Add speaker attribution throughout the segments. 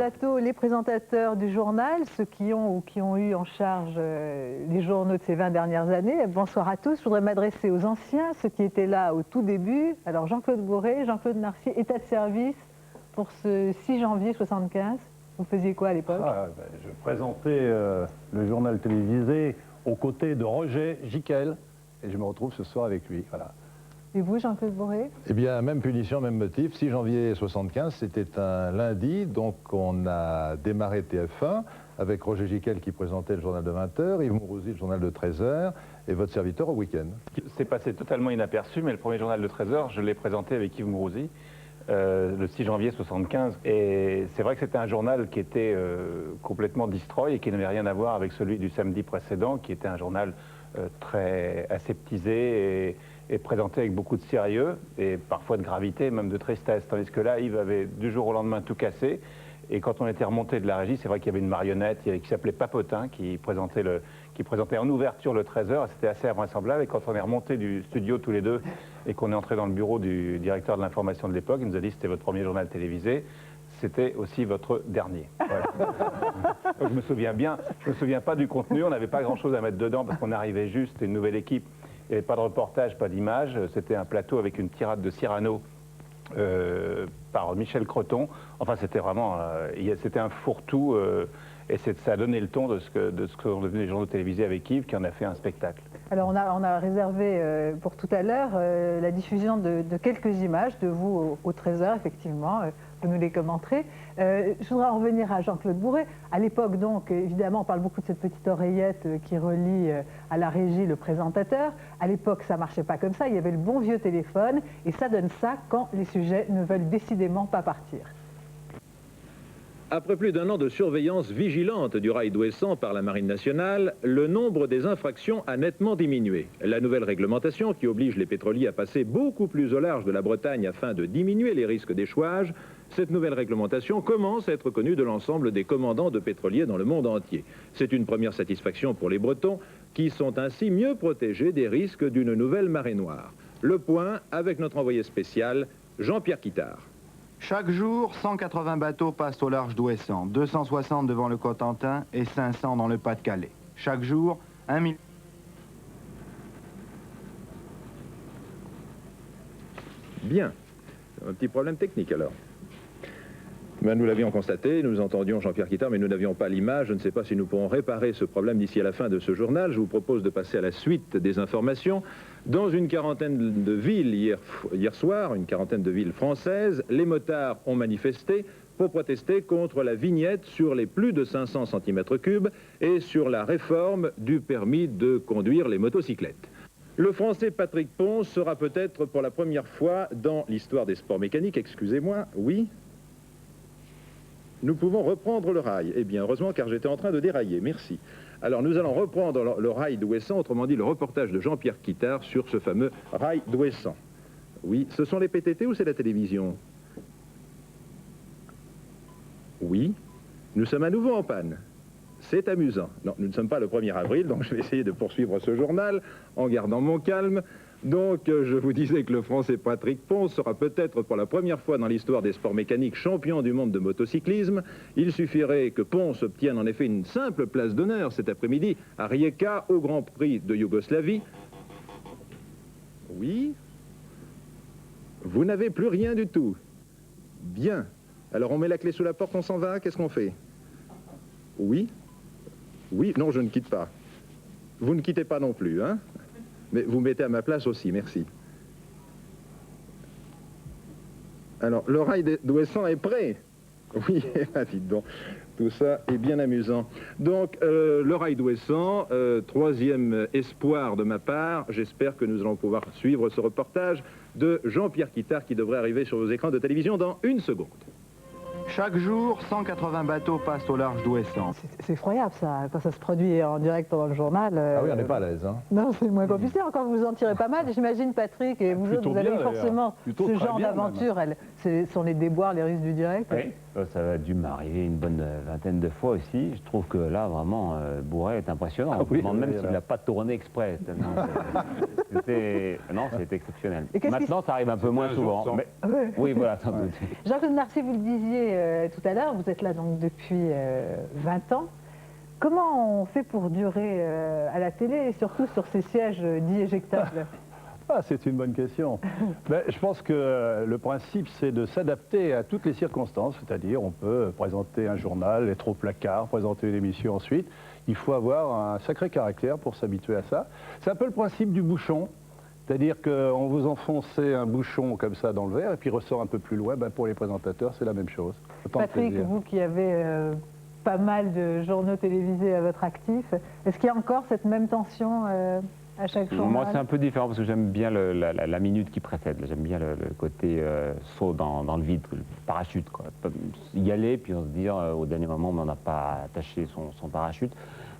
Speaker 1: plateau les présentateurs du journal, ceux qui ont ou qui ont eu en charge les journaux de ces 20 dernières années. Bonsoir à tous. Je voudrais m'adresser aux anciens, ceux qui étaient là au tout début. Alors Jean-Claude Bourré, Jean-Claude Narcy, état de service pour ce 6 janvier 75. Vous faisiez quoi à l'époque?
Speaker 2: Je présentais le journal télévisé aux côtés de Roger Giquel et je me retrouve ce soir avec lui. Voilà.
Speaker 1: Et vous, Jean-Claude Bourré?
Speaker 3: Eh bien, même punition, même motif. 6 janvier 75, c'était un lundi, donc on a démarré TF1 avec Roger Giquel qui présentait le journal de 20h, Yves Mourouzi le journal de 13h et votre serviteur au week-end.
Speaker 2: C'est passé totalement inaperçu, mais le premier journal de 13h, je l'ai présenté avec Yves Mourouzi le 6 janvier 75. Et c'est vrai que c'était un journal qui était complètement destroy et qui n'avait rien à voir avec celui du samedi précédent, qui était un journal très aseptisé et présenté avec beaucoup de sérieux et parfois de gravité, même de tristesse. Tandis que là, Yves avait du jour au lendemain tout cassé. Et quand on était remonté de la régie, c'est vrai qu'il y avait une marionnette qui s'appelait Papotin, qui présentait en ouverture le 13h. C'était assez invraisemblable. Et quand on est remonté du studio tous les deux et qu'on est entré dans le bureau du directeur de l'information de l'époque, il nous a dit que c'était votre premier journal télévisé. C'était aussi votre dernier. Voilà. Donc, je me souviens bien, je ne me souviens pas du contenu, on n'avait pas grand-chose à mettre dedans parce qu'on arrivait juste, c'était une nouvelle équipe, il n'y avait pas de reportage, pas d'image, c'était un plateau avec une tirade de Cyrano par Michel Creton. Enfin, c'était vraiment, c'était un fourre-tout et ça a donné le ton de ce que sont devenus les journaux télévisés avec Yves, qui en a fait un spectacle.
Speaker 1: Alors on a réservé pour tout à l'heure la diffusion de quelques images de vous au 13h, effectivement, vous nous les commenterez. Je voudrais en revenir à Jean-Claude Bourré. À l'époque, donc, évidemment, on parle beaucoup de cette petite oreillette qui relie à la régie le présentateur. À l'époque, ça ne marchait pas comme ça, il y avait le bon vieux téléphone, et ça donne ça quand les sujets ne veulent décidément pas partir.
Speaker 4: Après plus d'un an de surveillance vigilante du rail d'Ouessant par la Marine nationale, le nombre des infractions a nettement diminué. La nouvelle réglementation, qui oblige les pétroliers à passer beaucoup plus au large de la Bretagne afin de diminuer les risques d'échouage, cette nouvelle réglementation commence à être connue de l'ensemble des commandants de pétroliers dans le monde entier. C'est une première satisfaction pour les Bretons, qui sont ainsi mieux protégés des risques d'une nouvelle marée noire. Le point avec notre envoyé spécial, Jean-Pierre Quittard.
Speaker 5: Chaque jour, 180 bateaux passent au large d'Ouessant, 260 devant le Cotentin et 500 dans le Pas-de-Calais. Chaque jour, 1 million...
Speaker 4: Bien. Un petit problème technique alors. Ben, nous l'avions constaté, nous entendions Jean-Pierre Quittard, mais nous n'avions pas l'image. Je ne sais pas si nous pourrons réparer ce problème d'ici à la fin de ce journal. Je vous propose de passer à la suite des informations. Dans une quarantaine de villes hier soir, une quarantaine de villes françaises, les motards ont manifesté pour protester contre la vignette sur les plus de 500 cm3 et sur la réforme du permis de conduire les motocyclettes. Le Français Patrick Ponce sera peut-être pour la première fois dans l'histoire des sports mécaniques, excusez-moi, oui. Nous pouvons reprendre le rail. Eh bien, heureusement, car j'étais en train de dérailler. Merci. Alors, nous allons reprendre le rail d'Ouessant, autrement dit, le reportage de Jean-Pierre Quittard sur ce fameux rail d'Ouessant. Oui, ce sont les PTT ou c'est la télévision? Oui, nous sommes à nouveau en panne. C'est amusant. Non, nous ne sommes pas le 1er avril, donc je vais essayer de poursuivre ce journal en gardant mon calme. Donc, je vous disais que le Français Patrick Ponce sera peut-être pour la première fois dans l'histoire des sports mécaniques champion du monde de motocyclisme. Il suffirait que Ponce obtienne en effet une simple place d'honneur cet après-midi à Rijeka au Grand Prix de Yougoslavie. Oui. Vous n'avez plus rien du tout. Bien. Alors on met la clé sous la porte, on s'en va, qu'est-ce qu'on fait? Oui. Oui, non, je ne quitte pas. Vous ne quittez pas non plus, hein? Mais vous mettez à ma place aussi, merci. Alors, le rail d'Ouessant est prêt. Oui, dites donc, tout ça est bien amusant. Donc, le rail d'Ouessant, troisième espoir de ma part. J'espère que nous allons pouvoir suivre ce reportage de Jean-Pierre Quittard qui devrait arriver sur vos écrans de télévision dans une seconde.
Speaker 5: Chaque jour, 180 bateaux passent au large d'Ouessant.
Speaker 1: C'est effroyable ça, quand ça se produit en direct pendant le journal.
Speaker 3: Ah oui, on n'est pas à l'aise. Hein.
Speaker 1: Non, c'est moins compliqué. Encore, vous en tirez pas mal. J'imagine, Patrick, et vous autres, vous avez forcément ce genre d'aventure. Ce sont les déboires, les risques du direct.
Speaker 6: Oui, ça a dû m'arriver une bonne vingtaine de fois aussi. Je trouve que là, vraiment, Bourré est impressionnant.
Speaker 3: Ah, oui,
Speaker 6: je me demande même s'il
Speaker 3: là.
Speaker 6: n'a pas tourné exprès. C'était exceptionnel. Maintenant, ça arrive un peu moins souvent. Mais... Oui, voilà, sans doute.
Speaker 1: Jean-Claude Narcy, vous le disiez tout à l'heure, vous êtes là donc depuis 20 ans. Comment on fait pour durer à la télé et surtout sur ces sièges dits éjectables?
Speaker 7: Ah, c'est une bonne question. Ben, je pense que le principe, c'est de s'adapter à toutes les circonstances, c'est-à-dire on peut présenter un journal, être au placard, présenter une émission ensuite. Il faut avoir un sacré caractère pour s'habituer à ça. C'est un peu le principe du bouchon, c'est-à-dire qu'on vous enfoncez un bouchon comme ça dans le verre et puis il ressort un peu plus loin. Ben, pour les présentateurs, c'est la même chose. Autant de
Speaker 1: Patrick,
Speaker 7: plaisir.
Speaker 1: vous qui avez pas mal de journaux télévisés à votre actif, est-ce qu'il y a encore cette même tension à chaque journal?
Speaker 6: Moi, c'est un peu différent parce que j'aime bien la minute qui précède. J'aime bien le côté saut dans le vide, le parachute, quoi. Y aller, puis on se dire au dernier moment, on n'a pas attaché son parachute.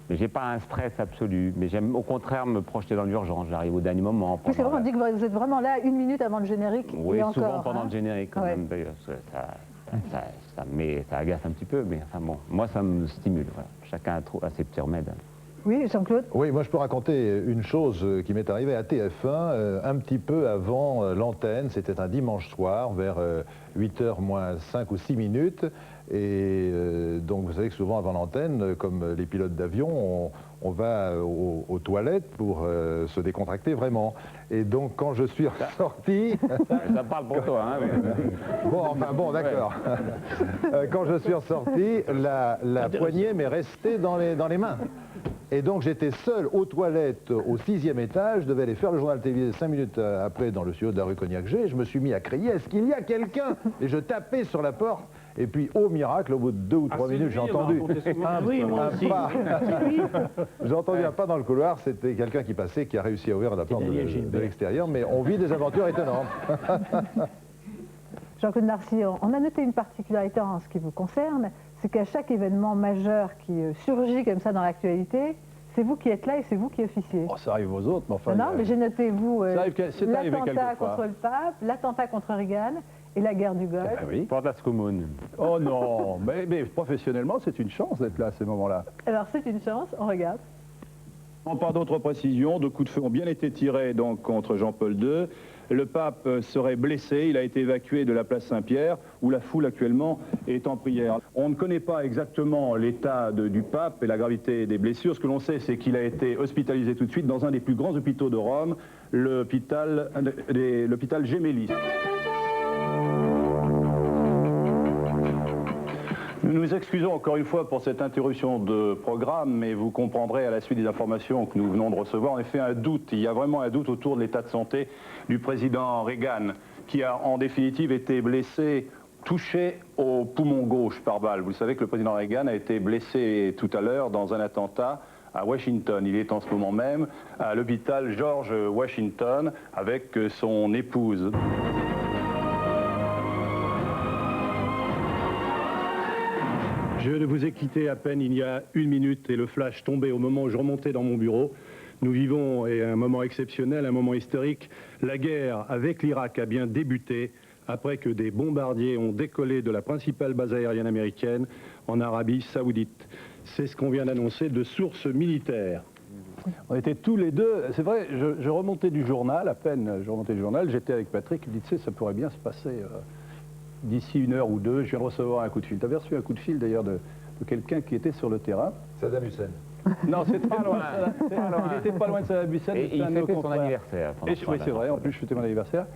Speaker 6: Mais j'ai pas un stress absolu. Mais j'aime au contraire me projeter dans l'urgence. J'arrive au dernier moment.
Speaker 1: Oui, c'est vrai, on dit que vous êtes vraiment là 1 minute avant le générique.
Speaker 6: Oui,
Speaker 1: et
Speaker 6: souvent
Speaker 1: encore,
Speaker 6: pendant
Speaker 1: hein.
Speaker 6: le générique quand
Speaker 1: Ouais.
Speaker 6: même. D'ailleurs, ça agace un petit peu, mais enfin bon, moi ça me stimule. Voilà. Chacun a ses petits remèdes.
Speaker 1: Oui, Jean-Claude?
Speaker 3: Oui, moi je peux raconter une chose qui m'est arrivée à TF1 un petit peu avant l'antenne. C'était un dimanche soir vers 8h moins 5 ou 6 minutes. Et donc vous savez que souvent avant l'antenne, comme les pilotes d'avion, on va aux toilettes pour se décontracter vraiment. Et donc quand je suis ressorti...
Speaker 6: Ça parle pour toi, hein. Mais...
Speaker 3: Bon, enfin bon, d'accord. Quand je suis ressorti, la poignée m'est restée dans les mains. Et donc j'étais seul aux toilettes au 6e étage, je devais aller faire le journal télévisé 5 minutes après dans le studio de la rue Cognac-G. Je me suis mis à crier, est-ce qu'il y a quelqu'un? Et je tapais sur la porte. Et puis, au miracle, au bout de 2 ou 3 minutes, j'ai entendu j'ai entendu un pas dans le couloir. C'était quelqu'un qui passait, qui a réussi à ouvrir la porte de l'extérieur. Mais on vit des aventures étonnantes.
Speaker 1: Jean-Claude Narcy, on a noté une particularité en ce qui vous concerne, c'est qu'à chaque événement majeur qui surgit comme ça dans l'actualité, c'est vous qui êtes là et c'est vous qui officiez.
Speaker 7: Oh, ça arrive aux autres, mais enfin...
Speaker 1: Non, mais j'ai noté, vous,
Speaker 7: c'est arrivé
Speaker 1: l'attentat
Speaker 7: quelquefois.
Speaker 1: contre le pape, l'attentat contre Reagan et la guerre du Golfe.
Speaker 7: Ah oui.
Speaker 6: Porte commune.
Speaker 7: Oh non, mais professionnellement, c'est une chance d'être là à ces moments-là.
Speaker 1: Alors c'est une chance, on regarde.
Speaker 8: Par d'autres précisions, 2 coups de feu ont bien été tirés donc, contre Jean-Paul II. Le pape serait blessé, il a été évacué de la place Saint-Pierre, où la foule actuellement est en prière. On ne connaît pas exactement l'état du pape et la gravité des blessures. Ce que l'on sait, c'est qu'il a été hospitalisé tout de suite dans un des plus grands hôpitaux de Rome, l'hôpital Gemelli. Nous nous excusons encore une fois pour cette interruption de programme, mais vous comprendrez à la suite des informations que nous venons de recevoir, en effet, un doute. Il y a vraiment un doute autour de l'état de santé du président Reagan, qui a en définitive été blessé, touché au poumon gauche par balle. Vous savez que le président Reagan a été blessé tout à l'heure dans un attentat à Washington. Il est en ce moment même à l'hôpital George Washington avec son épouse. Je vous ai quitté à peine il y a 1 minute et le flash tombait au moment où je remontais dans mon bureau. Nous vivons un moment exceptionnel, un moment historique. La guerre avec l'Irak a bien débuté après que des bombardiers ont décollé de la principale base aérienne américaine en Arabie Saoudite. C'est ce qu'on vient d'annoncer de sources militaires.
Speaker 7: On était tous les deux, c'est vrai, je remontais du journal, à peine je remontais du journal, j'étais avec Patrick, il dit, tu sais, ça pourrait bien se passer d'ici 1 heure ou 2, je viens de recevoir un coup de fil. Tu avais reçu un coup de fil d'ailleurs de quelqu'un qui était sur le terrain.
Speaker 3: Saddam Hussein.
Speaker 7: Non, c'était pas loin. Il n'était pas loin de Saddam Hussein.
Speaker 6: Et il fêtait son anniversaire.
Speaker 7: Oui, c'est vrai, en plus je fêtais mon anniversaire.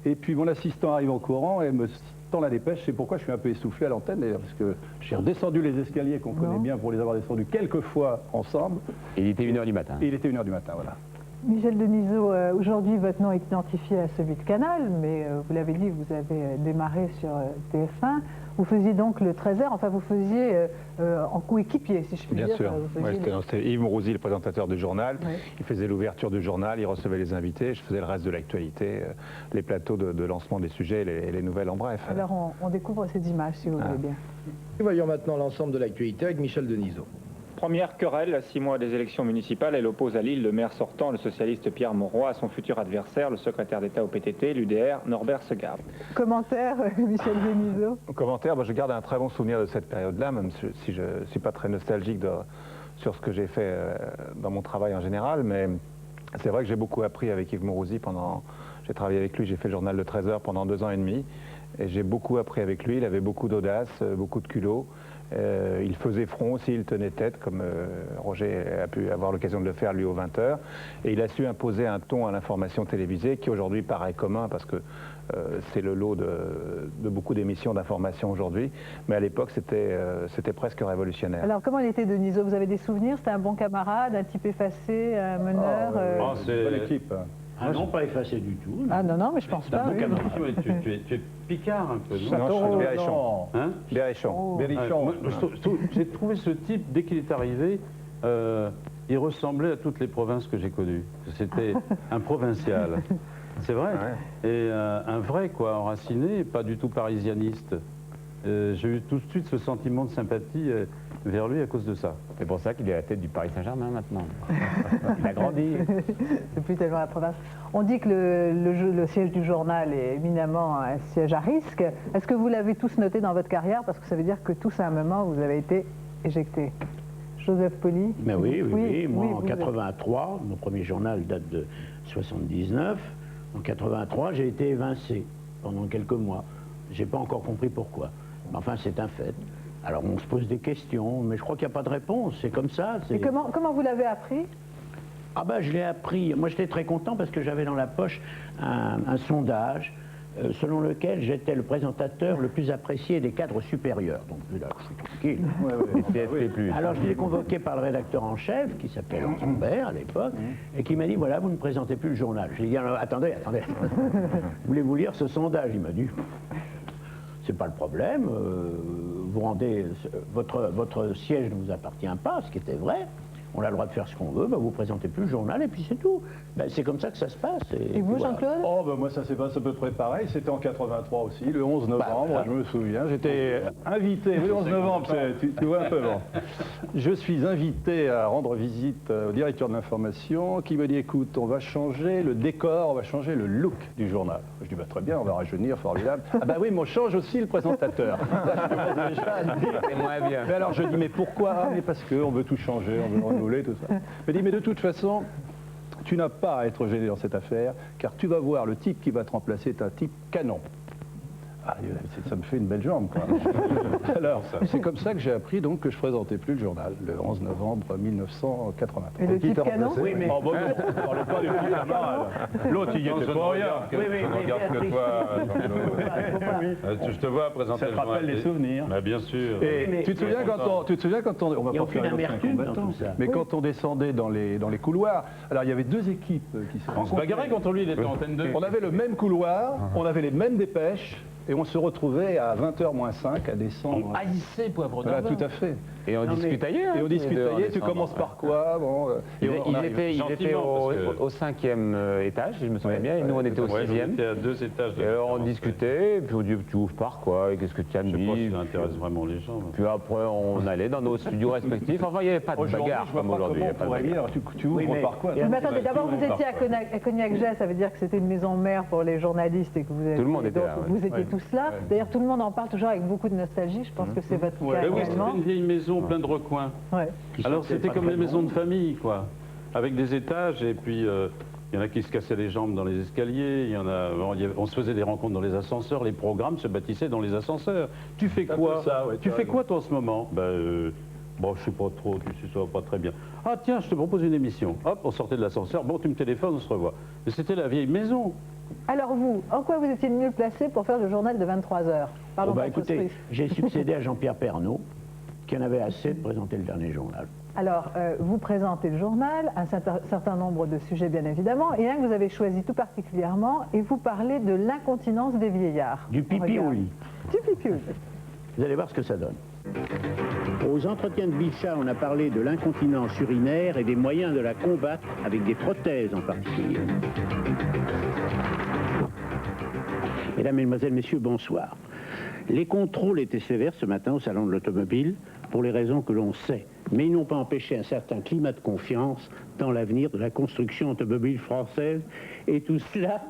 Speaker 7: Et puis mon assistant arrive en courant et me tend la dépêche. C'est pourquoi je suis un peu essoufflé à l'antenne, d'ailleurs, parce que j'ai redescendu les escaliers qu'on connaît bien pour les avoir descendus quelques fois ensemble.
Speaker 6: Et il était 1h du matin.
Speaker 7: Et il était 1h du matin, voilà.
Speaker 1: Michel Denisot, aujourd'hui votre nom est identifié à celui de Canal, mais vous l'avez dit, vous avez démarré sur TF1. Vous faisiez donc le 13h, enfin vous faisiez en coéquipier, si je puis dire.
Speaker 2: Bien sûr, c'était Yves Mourouzi, le présentateur du journal.
Speaker 1: Oui.
Speaker 2: Il faisait l'ouverture du journal, il recevait les invités, je faisais le reste de l'actualité, les plateaux de lancement des sujets et les nouvelles en bref.
Speaker 1: Alors on découvre ces images, si vous voulez bien.
Speaker 9: Voyons maintenant l'ensemble de l'actualité avec Michel Denisot.
Speaker 10: Première querelle, à 6 mois des élections municipales, elle oppose à Lille le maire sortant, le socialiste Pierre Mauroy, à son futur adversaire, le secrétaire d'État au PTT, l'UDR, Norbert Segard.
Speaker 1: Commentaire, Michel Denisot.
Speaker 2: Commentaire, je garde un très bon souvenir de cette période-là, même si je ne suis pas très nostalgique sur ce que j'ai fait dans mon travail en général, mais c'est vrai que j'ai beaucoup appris avec Yves Mourouzi pendant... J'ai travaillé avec lui, j'ai fait le journal de 13 heures pendant 2 ans et demi. Et j'ai beaucoup appris avec lui, il avait beaucoup d'audace, beaucoup de culot. Il faisait front aussi, il tenait tête, comme Roger a pu avoir l'occasion de le faire lui aux 20h. Et il a su imposer un ton à l'information télévisée qui aujourd'hui paraît commun parce que c'est le lot de beaucoup d'émissions d'information aujourd'hui. Mais à l'époque, c'était presque révolutionnaire.
Speaker 1: Alors, comment il était, Denisot? Vous avez des souvenirs? C'était un bon camarade, un type effacé, un meneur
Speaker 7: C'est une bonne équipe.
Speaker 11: Ah non, pas effacé du tout.
Speaker 1: Ah non, non, mais je pense pas.
Speaker 11: Bon
Speaker 1: Oui.
Speaker 11: camarade. Tu es picard un peu, non?
Speaker 2: Non, je suis Berrichon.
Speaker 11: Hein?
Speaker 2: Berrichon.
Speaker 7: Berrichon.
Speaker 11: J'ai trouvé ce type, dès qu'il est arrivé, il ressemblait à toutes les provinces que j'ai connues. C'était un provincial. C'est vrai.
Speaker 2: Ouais.
Speaker 11: Et un vrai, quoi, enraciné, pas du tout parisianiste. J'ai eu tout de suite ce sentiment de sympathie vers lui à cause de ça.
Speaker 6: C'est pour ça qu'il est à la tête du Paris Saint-Germain maintenant. Il a grandi.
Speaker 1: C'est plus tellement la province. On dit que le siège du journal est éminemment un siège à risque. Est-ce que vous l'avez tous noté dans votre carrière? Parce que ça veut dire que tous à un moment, vous avez été éjecté. Joseph Poli?
Speaker 11: Mais oui. Moi, en
Speaker 1: vous
Speaker 11: 83, mon premier journal date de 79. En 83, j'ai été évincé pendant quelques mois. J'ai pas encore compris pourquoi. Mais enfin, c'est un fait. Alors, on se pose des questions, mais je crois qu'il n'y a pas de réponse. C'est comme ça.
Speaker 1: Et comment vous l'avez appris?
Speaker 11: Ah ben, je l'ai appris. Moi, j'étais très content parce que j'avais dans la poche un sondage selon lequel j'étais le présentateur le plus apprécié des cadres supérieurs. Donc là, je suis tranquille. Alors, je l'ai convoqué par le rédacteur en chef, qui s'appelait Lansambert à l'époque, et qui m'a dit, voilà, vous ne présentez plus le journal. Je lui ai dit, alors, attendez. Voulez-vous lire ce sondage? Il m'a dit, c'est pas le problème, vous rendez, votre siège ne vous appartient pas, ce qui était vrai. On a le droit de faire ce qu'on veut, ben vous présentez plus le journal et puis c'est tout. Ben, c'est comme ça que ça se passe.
Speaker 1: Et vous, Jean-Claude?
Speaker 7: Oh, ben moi ça s'est passé à peu près pareil, c'était en 83 aussi, le 11 novembre, je me souviens. J'étais invité, le 11 novembre, tu vois un peu, bon. Je suis invité à rendre visite au directeur de l'information qui me dit, écoute, on va changer le décor, on va changer le look du journal. Je dis, bah, très bien, on va rajeunir, formidable. Ah bah oui, mais on change aussi le présentateur.
Speaker 6: C'est moins bien.
Speaker 7: Mais alors je dis, mais pourquoi? Mais parce qu'on veut tout changer, on veut renouveler, tout ça. Je dis, mais de toute façon, tu n'as pas à être gêné dans cette affaire, car tu vas voir, le type qui va te remplacer est un type canon. Ah, ça me fait une belle jambe, quoi. Alors, c'est comme ça que j'ai appris donc que je présentais plus le journal, le 11 novembre 1983.
Speaker 1: Et le type canon?
Speaker 7: Oui, mais... Oh, bon, non, on ne parlait pas du type camarade. L'autre, il y était pour rien.
Speaker 11: Regarde que toi.
Speaker 8: Je te vois présenter
Speaker 7: Ça te rappelle les souvenirs.
Speaker 8: Bah, bien sûr.
Speaker 7: Et tu te souviens quand on...
Speaker 11: Il n'y a aucune amertume dans tout ça.
Speaker 7: Mais quand on descendait dans les couloirs, alors il y avait deux équipes qui se
Speaker 8: On se bagarrait contre lui, il était en antenne 2.
Speaker 7: On avait le même couloir, on avait les mêmes dépêches, et on se retrouvait à 20h moins 5 à descendre.
Speaker 8: Haïssé, poivre
Speaker 7: Voilà, tout à fait.
Speaker 6: Et on discutaillait.
Speaker 7: Et on discutaillait, tu commences par quoi? Bon,
Speaker 6: Il était au 5e étage, si je me souviens bien, et nous on était au 6e.
Speaker 8: On était à 2 étages.
Speaker 6: Et alors, on discutait, et puis on dit, tu ouvres par quoi? Et qu'est-ce que tu as mis?
Speaker 8: Je sais pas si ça intéresse vraiment les gens.
Speaker 6: Puis après, on allait dans nos studios respectifs. Enfin, il n'y avait pas de bagarre comme aujourd'hui.
Speaker 7: Tu ouvres par quoi?
Speaker 1: Mais attendez, d'abord vous étiez à Cognac-Jas, ça veut dire que c'était une maison mère pour les journalistes et que vous
Speaker 6: Tout le monde était
Speaker 1: donc,
Speaker 6: là,
Speaker 1: vous étiez tous là. D'ailleurs, tout le monde en parle toujours avec beaucoup de nostalgie. Je pense que c'est votre cas
Speaker 8: Oui,
Speaker 1: également.
Speaker 8: c'était une vieille maison plein de recoins.
Speaker 1: Ouais.
Speaker 8: Alors c'était comme les maisons de famille, quoi, avec des étages, et puis il y en a qui se cassaient les jambes dans les escaliers, il y en a, on se faisait des rencontres dans les ascenseurs, les programmes se bâtissaient dans les ascenseurs. Tu fais quoi? Tu fais quoi toi en ce moment? Bon, je sais pas trop, tu sais, ça va pas très bien. Ah tiens, je te propose une émission. Hop, on sortait de l'ascenseur, bon, tu me téléphones, on se revoit. Mais c'était la vieille maison.
Speaker 1: Alors vous, en quoi vous étiez le mieux placé pour faire le journal de 23 heures? Parlons pas de
Speaker 11: écoutez,
Speaker 1: surprise.
Speaker 11: j'ai succédé à Jean-Pierre Pernaut, qui en avait assez de présenter le dernier journal.
Speaker 1: Alors, vous présentez le journal, un certain nombre de sujets bien évidemment, et un que vous avez choisi tout particulièrement, et vous parlez de l'incontinence des vieillards.
Speaker 11: Du pipi au lit.
Speaker 1: Du pipi au lit.
Speaker 11: Vous allez voir ce que ça donne. Aux entretiens de Bichat, on a parlé de l'incontinence urinaire et des moyens de la combattre avec des prothèses en particulier. Mesdames, Mesdemoiselles, Messieurs, bonsoir. Les contrôles étaient sévères ce matin au Salon de l'Automobile pour les raisons que l'on sait, mais ils n'ont pas empêché un certain climat de confiance dans l'avenir de la construction automobile française, et tout cela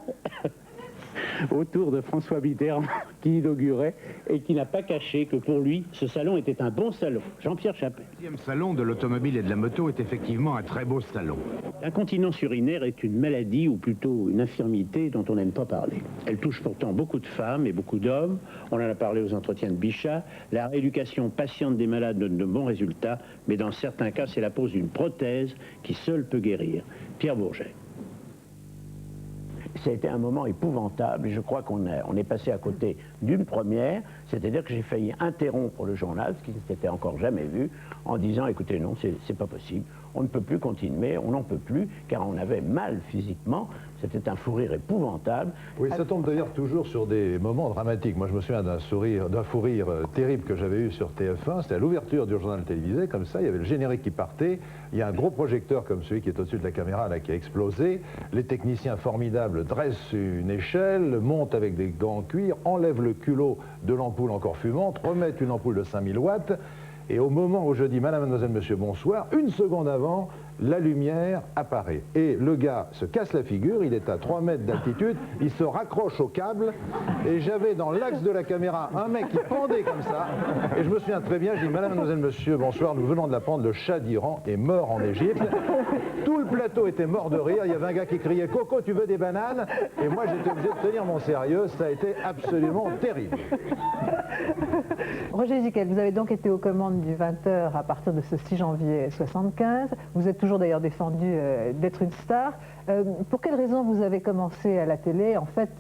Speaker 11: autour de François Mitterrand qui inaugurait et qui n'a pas caché que pour lui, ce salon était un bon salon. Jean-Pierre Chappel.
Speaker 5: Le 10e salon de l'automobile et de la moto est effectivement un très beau salon.
Speaker 11: L'incontinence urinaire est une maladie ou plutôt une infirmité dont on n'aime pas parler. Elle touche pourtant beaucoup de femmes et beaucoup d'hommes. On en a parlé aux entretiens de Bichat. La rééducation patiente des malades donne de bons résultats, mais dans certains cas, c'est la pose d'une prothèse qui seule peut guérir. Pierre Bourget. Ça a été un moment épouvantable et je crois qu'on est passé à côté d'une première, c'est-à-dire que j'ai failli interrompre le journal, ce qui ne s'était encore jamais vu, en disant écoutez non, c'est pas possible, on ne peut plus continuer, on n'en peut plus, car on avait mal physiquement, c'était un fou rire épouvantable.
Speaker 3: Oui, ça tombe d'ailleurs toujours sur des moments dramatiques. Moi je me souviens d'un fou rire terrible que j'avais eu sur TF1, c'était à l'ouverture du journal télévisé, comme ça, il y avait le générique qui partait, il y a un gros projecteur comme celui qui est au-dessus de la caméra là, qui a explosé, les techniciens formidables dressent une échelle, montent avec des gants en cuir, enlèvent le culot de l'ampoule encore fumante, remettent une ampoule de 5000 watts, et au moment où je dis madame, mademoiselle, monsieur, bonsoir, une seconde avant, la lumière apparaît. Et le gars se casse la figure, il est à 3 mètres d'altitude, il se raccroche au câble, et j'avais dans l'axe de la caméra un mec qui pendait comme ça, et je me souviens très bien, je dis madame, mademoiselle, monsieur, bonsoir, nous venons de l'apprendre, le Shah d'Iran est mort en Égypte. Tout le plateau était mort de rire, il y avait un gars qui criait Coco, tu veux des bananes? Et moi j'étais obligé de tenir mon sérieux, ça a été absolument terrible.
Speaker 1: Roger Giquel, vous avez donc été aux commandes du 20h à partir de ce 6 janvier 1975. Vous êtes toujours d'ailleurs défendu d'être une star. Pour quelle raison vous avez commencé à la télé? En fait,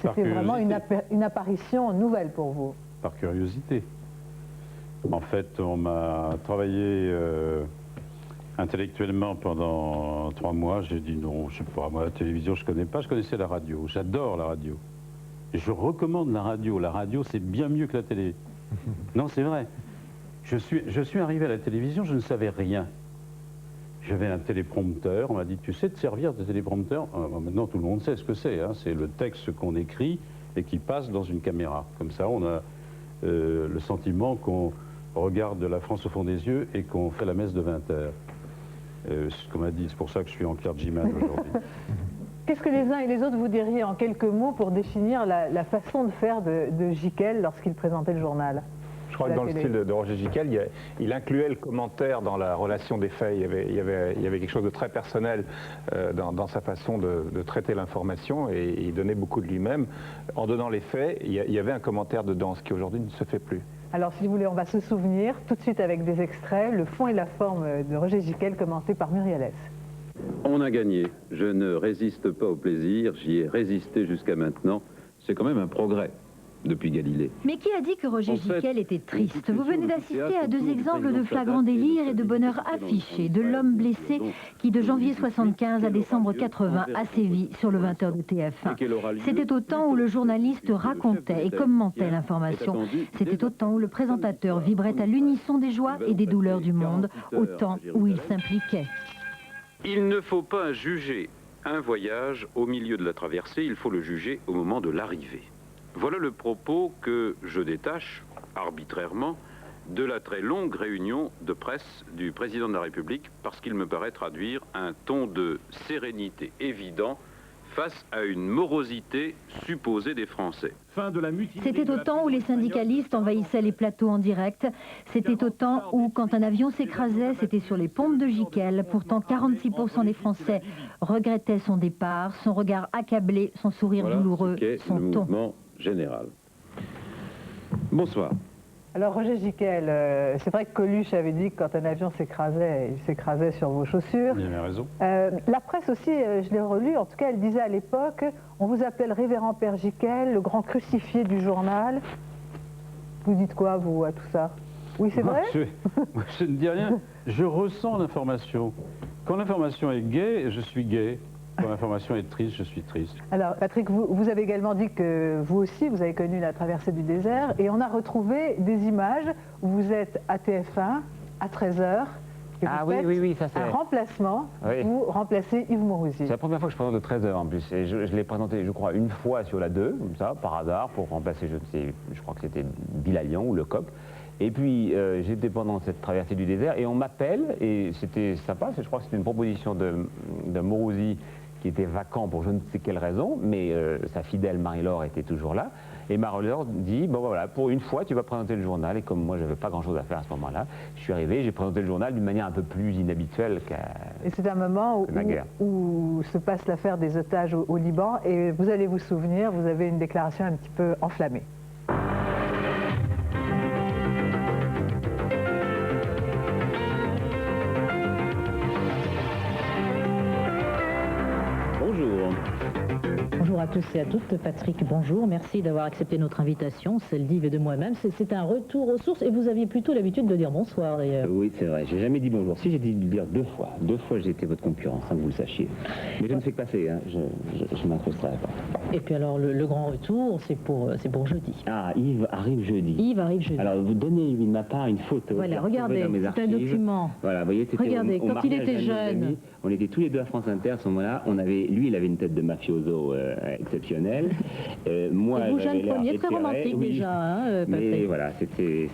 Speaker 1: c'était vraiment une apparition nouvelle pour vous.
Speaker 8: Par curiosité. En fait, on m'a travaillé intellectuellement pendant 3 mois. J'ai dit non, je sais pas, moi la télévision je connais pas, je connaissais la radio. J'adore la radio. Et je recommande la radio. La radio, c'est bien mieux que la télé. Non, c'est vrai. Je suis arrivé à la télévision, je ne savais rien. J'avais un téléprompteur, on m'a dit, tu sais te servir de téléprompteur? Maintenant, tout le monde sait ce que c'est. Hein. C'est le texte qu'on écrit et qui passe dans une caméra. Comme ça, on a le sentiment qu'on regarde la France au fond des yeux et qu'on fait la messe de 20h. Ce qu'on m'a dit, c'est pour ça que je suis en clergyman aujourd'hui.
Speaker 1: Qu'est-ce que les uns et les autres vous diriez en quelques mots pour définir la façon de faire de Giquel lorsqu'il présentait le journal?
Speaker 2: Je crois que dans le style de Roger Giquel, il incluait le commentaire dans la relation des faits. Il y avait quelque chose de très personnel dans sa façon de traiter l'information et il donnait beaucoup de lui-même. En donnant les faits, il y avait un commentaire dedans, ce qui aujourd'hui ne se fait plus.
Speaker 1: Alors si vous voulez, on va se souvenir tout de suite avec des extraits, le fond et la forme de Roger Giquel commenté par Muriel S.
Speaker 12: On a gagné. Je ne résiste pas au plaisir, j'y ai résisté jusqu'à maintenant. C'est quand même un progrès depuis Galilée.
Speaker 13: Mais qui a dit que Roger Giquel était triste? Vous venez d'assister à 2 exemples de flagrant délire et de bonheur affiché de l'homme blessé qui, de janvier 75 à décembre 80, a sévi sur le 20h de TF1. C'était au temps où le journaliste racontait et commentait l'information. C'était au temps où le présentateur vibrait à l'unisson des joies et des douleurs du monde, au temps où il s'impliquait.
Speaker 12: Il ne faut pas juger un voyage au milieu de la traversée, il faut le juger au moment de l'arrivée. Voilà le propos que je détache, arbitrairement, de la très longue réunion de presse du président de la République, parce qu'il me paraît traduire un ton de sérénité évident face à une morosité supposée des Français.
Speaker 13: C'était au temps où les syndicalistes envahissaient les plateaux en direct. C'était au temps où, quand un avion s'écrasait, c'était sur les pompes de Giquel. Pourtant, 46% des Français regrettaient son départ, son regard accablé, son sourire douloureux, son ton.
Speaker 12: Mouvement général. Bonsoir.
Speaker 1: Alors Roger Giquel, c'est vrai que Coluche avait dit que quand un avion s'écrasait, il s'écrasait sur vos chaussures.
Speaker 8: Il avait raison.
Speaker 1: La presse aussi, je l'ai relu, en tout cas elle disait à l'époque, on vous appelle révérend Père Giquel, le grand crucifié du journal. Vous dites quoi vous à tout ça? Oui, c'est vrai?
Speaker 8: Moi, je ne dis rien, je ressens l'information. Quand l'information est gaie, je suis gai. Quand l'information est triste, je suis triste.
Speaker 1: Alors Patrick, vous avez également dit que vous aussi, vous avez connu la traversée du désert et on a retrouvé des images où vous êtes à TF1 à 13h et vous faites
Speaker 6: ça c'est
Speaker 1: un remplacement, vous remplacez Yves Mourouzi.
Speaker 6: C'est la première fois que je présente de 13h en plus et je l'ai présenté je crois une fois sur la 2, comme ça, par hasard, pour remplacer, je crois que c'était Bilalian ou Le Coq. Et puis j'étais pendant cette traversée du désert et on m'appelle et c'était sympa, je crois que c'était une proposition de Mourouzi qui était vacant pour je ne sais quelle raison, mais sa fidèle Marie-Laure était toujours là. Et Marie-Laure dit, bon voilà, pour une fois, tu vas présenter le journal. Et comme moi, je n'avais pas grand-chose à faire à ce moment-là, je suis arrivé, j'ai présenté le journal d'une manière un peu plus inhabituelle qu'à...
Speaker 1: Et c'est un moment où se passe l'affaire des otages au Liban. Et vous allez vous souvenir, vous avez une déclaration un petit peu enflammée.
Speaker 14: Bonjour à tous et à toutes. Patrick, bonjour. Merci d'avoir accepté notre invitation, celle d'Yves et de moi-même. C'est un retour aux sources et vous aviez plutôt l'habitude de dire bonsoir d'ailleurs.
Speaker 6: Oui, c'est vrai. J'ai jamais dit bonjour. Si, j'ai dit le dire 2 fois. 2 fois, j'ai été votre concurrent, sans que vous le sachiez. Mais je ne fais que passer, hein. Je m'incrusterai pas.
Speaker 14: Et puis alors, le grand retour, c'est pour jeudi.
Speaker 6: Ah, Yves arrive jeudi.
Speaker 14: Yves arrive jeudi.
Speaker 6: Alors, vous donnez de ma part une photo.
Speaker 14: Voilà, regardez, c'est un document.
Speaker 6: Voilà, vous voyez,
Speaker 14: regardez, quand il était jeune.
Speaker 6: On était tous les deux à France Inter à ce moment-là. Lui, il avait une tête de mafioso exceptionnelle. Moi,
Speaker 14: et vous, jeune premier, très romantique oui. Déjà, hein, Patrick.
Speaker 6: Mais voilà, c'était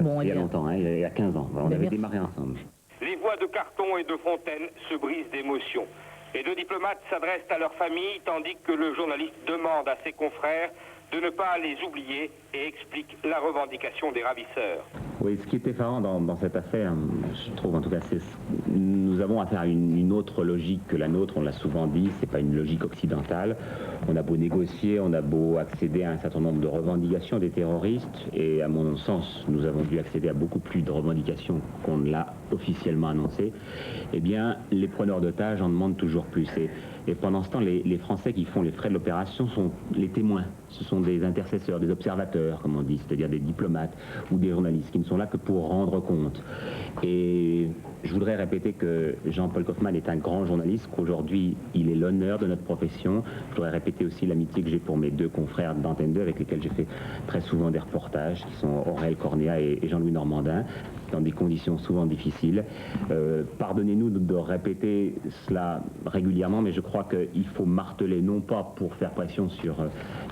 Speaker 14: bon,
Speaker 6: il y a longtemps, hein, il y a 15 ans. Voilà, on avait démarré ensemble.
Speaker 15: Les voix de Carton et de Fontaine se brisent d'émotion. Les 2 diplomates s'adressent à leur famille, tandis que le journaliste demande à ses confrères de ne pas les oublier et explique la revendication des ravisseurs.
Speaker 6: Oui, ce qui est effarant dans cette affaire, je trouve en tout cas, c'est nous avons affaire à une autre logique que la nôtre, on l'a souvent dit, c'est pas une logique occidentale. On a beau négocier, on a beau accéder à un certain nombre de revendications des terroristes, et à mon sens, nous avons dû accéder à beaucoup plus de revendications qu'on ne l'a officiellement annoncé. Eh bien, les preneurs d'otages en demandent toujours plus. Et pendant ce temps, les Français qui font les frais de l'opération sont les témoins. Ce sont des intercesseurs, des observateurs, comme on dit, c'est-à-dire des diplomates ou des journalistes qui ne sont là que pour rendre compte. Et je voudrais répéter que Jean-Paul Kaufmann est un grand journaliste, qu'aujourd'hui, il est l'honneur de notre profession. Je voudrais répéter aussi l'amitié que j'ai pour mes 2 confrères d'Antenne 2, avec lesquels j'ai fait très souvent des reportages, qui sont Aurel Cornéa et Jean-Louis Normandin, dans des conditions souvent difficiles. Pardonnez-nous de répéter cela régulièrement, mais je crois qu'il faut marteler, non pas pour faire pression sur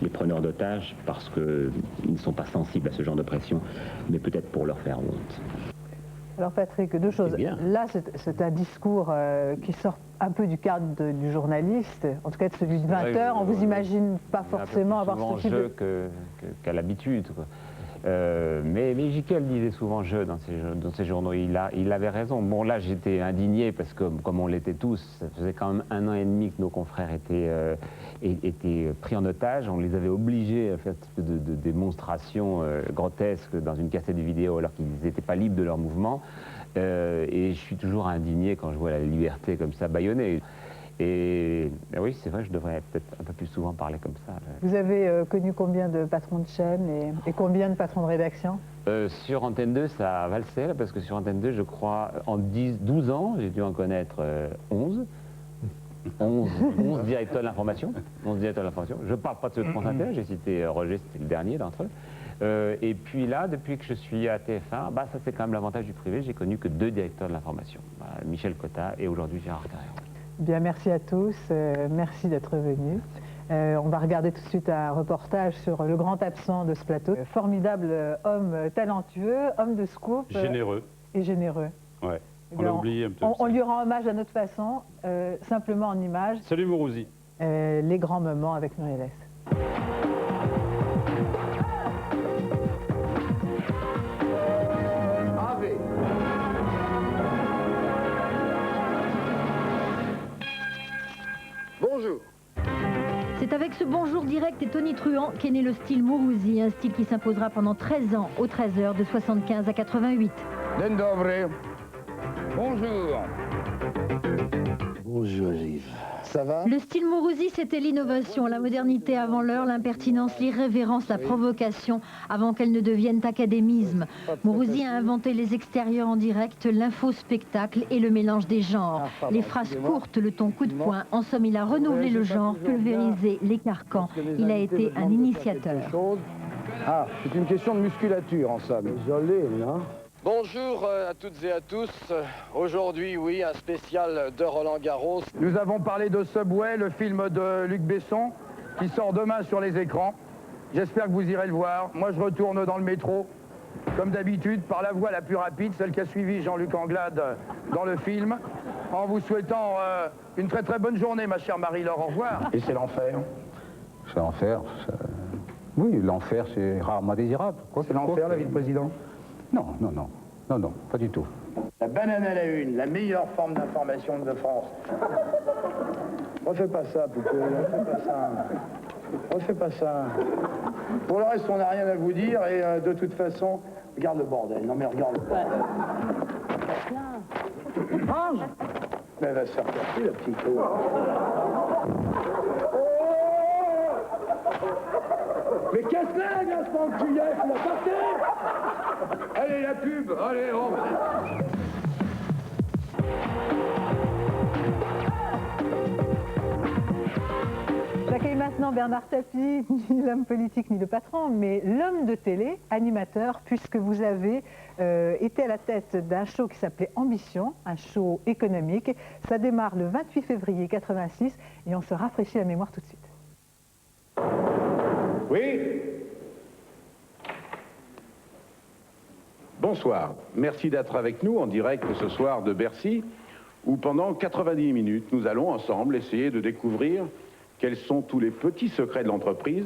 Speaker 6: les preneurs d'otages, parce qu'ils ne sont pas sensibles à ce genre de pression, mais peut-être pour leur faire honte.
Speaker 1: Alors Patrick, 2 choses. Là, c'est un discours qui sort un peu du cadre du journaliste, en tout cas de celui de 20 heures. On vous imagine pas forcément avoir ce type de...
Speaker 6: qu'à l'habitude, quoi. Mais Jiquel disait souvent je dans ses journaux, il avait raison. Bon, là j'étais indigné parce que, comme on l'était tous, ça faisait quand même 1 an et demi que nos confrères étaient pris en otage. On les avait obligés à faire de démonstrations grotesques dans une cassette de vidéo alors qu'ils n'étaient pas libres de leur mouvement. Et je suis toujours indigné quand je vois la liberté comme ça bâillonnée. Et oui, c'est vrai, je devrais peut-être un peu plus souvent parler comme ça.
Speaker 1: Vous avez connu combien de patrons de chaîne et combien de patrons de rédaction?
Speaker 6: Sur Antenne 2, ça a valsé, là, parce que sur Antenne 2, je crois, en 12 ans, j'ai dû en connaître 11 directeurs de l'information. 11 directeurs de l'information. Je ne parle pas de ceux de France Inter, j'ai cité Roger, c'était le dernier d'entre eux. Et puis là, depuis que je suis à TF1, ça c'est quand même l'avantage du privé, j'ai connu que 2 directeurs de l'information. Michel Cotta et aujourd'hui Gérard Carrière.
Speaker 1: Bien, merci à tous, merci d'être venus. On va regarder tout de suite un reportage sur le grand absent de ce plateau. Formidable homme talentueux, homme de scoop.
Speaker 8: Généreux.
Speaker 1: Et généreux.
Speaker 8: Ouais, on l'a oublié un peu.
Speaker 1: On lui rend hommage à notre façon, simplement en images.
Speaker 8: Salut Mourouzi.
Speaker 1: Les grands moments avec Muriel S.
Speaker 9: Bonjour.
Speaker 13: C'est avec ce bonjour direct et tonitruant qu'est né le style Mourouzi, un style qui s'imposera pendant 13 ans aux 13h de 75 à 88.
Speaker 9: Den dobre. Bonjour.
Speaker 16: Bonjour Yves.
Speaker 9: Ça va?
Speaker 13: Le style Mourouzi, c'était l'innovation, la modernité avant l'heure, l'impertinence, l'irrévérence, la provocation, avant qu'elle ne devienne académisme. Mourouzi a inventé les extérieurs en direct, l'info-spectacle et le mélange des genres. Les phrases courtes, le ton coup de poing. En somme, il a renouvelé le genre, pulvérisé les carcans. Il a été un initiateur.
Speaker 9: Ah, c'est une question de musculature en somme.
Speaker 16: Désolé, non?
Speaker 17: Bonjour à toutes et à tous. Aujourd'hui, oui, un spécial de Roland Garros.
Speaker 5: Nous avons parlé de Subway, le film de Luc Besson, qui sort demain sur les écrans. J'espère que vous irez le voir. Moi, je retourne dans le métro.
Speaker 9: comme d'habitude, par la voie la plus rapide, celle qu'a suivi Jean-Luc Anglade dans le film, en vous souhaitant une très très bonne journée, ma chère Marie-Laure. Au revoir. Et c'est l'enfer.
Speaker 16: C'est l'enfer. Oui, l'enfer, c'est rarement désirable.
Speaker 9: C'est l'enfer, la vie de président?
Speaker 16: Non, non, non. Non, non, pas du tout.
Speaker 9: La banane à la une, la meilleure forme d'information de France. Refais pas ça, poupée, refais pas ça. Refais pas ça. Pour le reste, on n'a rien à vous dire et de toute façon, regarde le bordel. Non mais regarde le bordel. Mange. Mais elle va se faire casser, la petite eau. Mais casse-la, gaspard de tuyet, tu l'as passé. Allez, la pub, allez, on...
Speaker 1: J'accueille maintenant Bernard Tapie, ni l'homme politique ni le patron, mais l'homme de télé, animateur, puisque vous avez été à la tête d'un show qui s'appelait Ambition, un show économique. Ça démarre le 28 février 86 et on se rafraîchit la mémoire tout de suite.
Speaker 12: Oui. Bonsoir. Merci d'être avec nous en direct ce soir de Bercy, où pendant 90 minutes, nous allons ensemble essayer de découvrir quels sont tous les petits secrets de l'entreprise,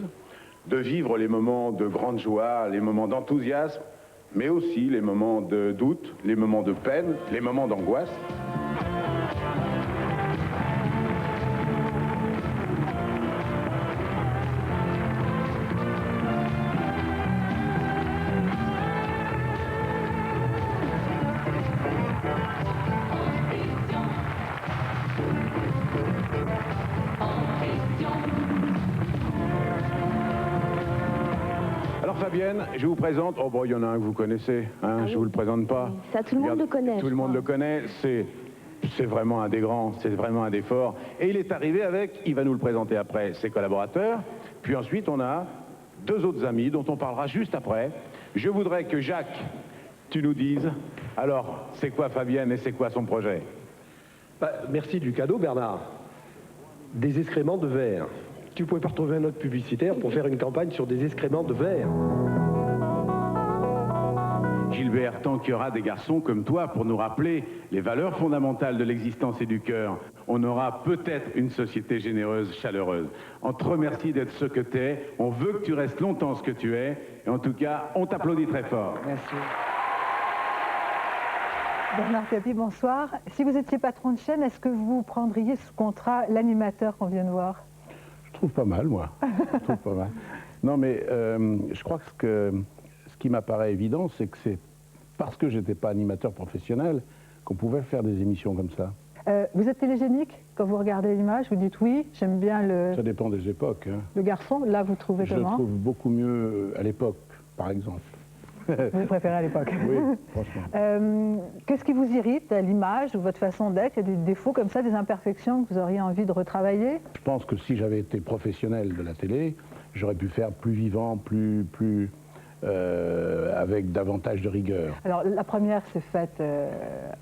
Speaker 12: de vivre les moments de grande joie, les moments d'enthousiasme, mais aussi les moments de doute, les moments de peine, les moments d'angoisse. Fabienne, je vous présente, oh bon, il y en a un que vous connaissez, hein, ah oui. Je vous le présente pas.
Speaker 18: Ça, tout le monde le connaît.
Speaker 12: Tout le monde le connaît, c'est vraiment un des grands, c'est vraiment un des forts. Et il est arrivé avec, il va nous le présenter après, ses collaborateurs. Puis ensuite, on a deux autres amis dont on parlera juste après. Je voudrais que Jacques, tu nous dises, alors, c'est quoi Fabienne et c'est quoi son projet?
Speaker 19: Merci du cadeau, Bernard. Des excréments de verre. Tu pouvais pas retrouver un autre publicitaire pour faire une campagne sur des excréments de verre.
Speaker 12: Gilbert, tant qu'il y aura des garçons comme toi pour nous rappeler les valeurs fondamentales de l'existence et du cœur, on aura peut-être une société généreuse, chaleureuse. On te remercie d'être ce que tu es, on veut que tu restes longtemps ce que tu es, et en tout cas, on t'applaudit très fort.
Speaker 1: Merci. Bernard Tapie, bonsoir. Si vous étiez patron de chaîne, est-ce que vous prendriez sous contrat l'animateur qu'on vient de voir?
Speaker 7: Je trouve pas mal, moi. Je trouve pas mal. Non, mais je crois que ce qui m'apparaît évident, c'est que c'est parce que j'étais pas animateur professionnel qu'on pouvait faire des émissions comme ça.
Speaker 1: Vous êtes télégénique? Quand vous regardez l'image, vous dites oui, j'aime bien le...
Speaker 7: Ça dépend des époques. Hein.
Speaker 1: Le garçon, là, vous trouvez comment?
Speaker 7: Je le trouve beaucoup mieux à l'époque, par exemple.
Speaker 1: Vous préférez à l'époque?
Speaker 7: Oui, franchement.
Speaker 1: Qu'est-ce qui vous irrite à l'image ou votre façon d'être? Il y a des défauts comme ça, des imperfections que vous auriez envie de retravailler?
Speaker 7: Je pense que si j'avais été professionnel de la télé, j'aurais pu faire plus vivant, avec davantage de rigueur.
Speaker 1: Alors la première s'est faite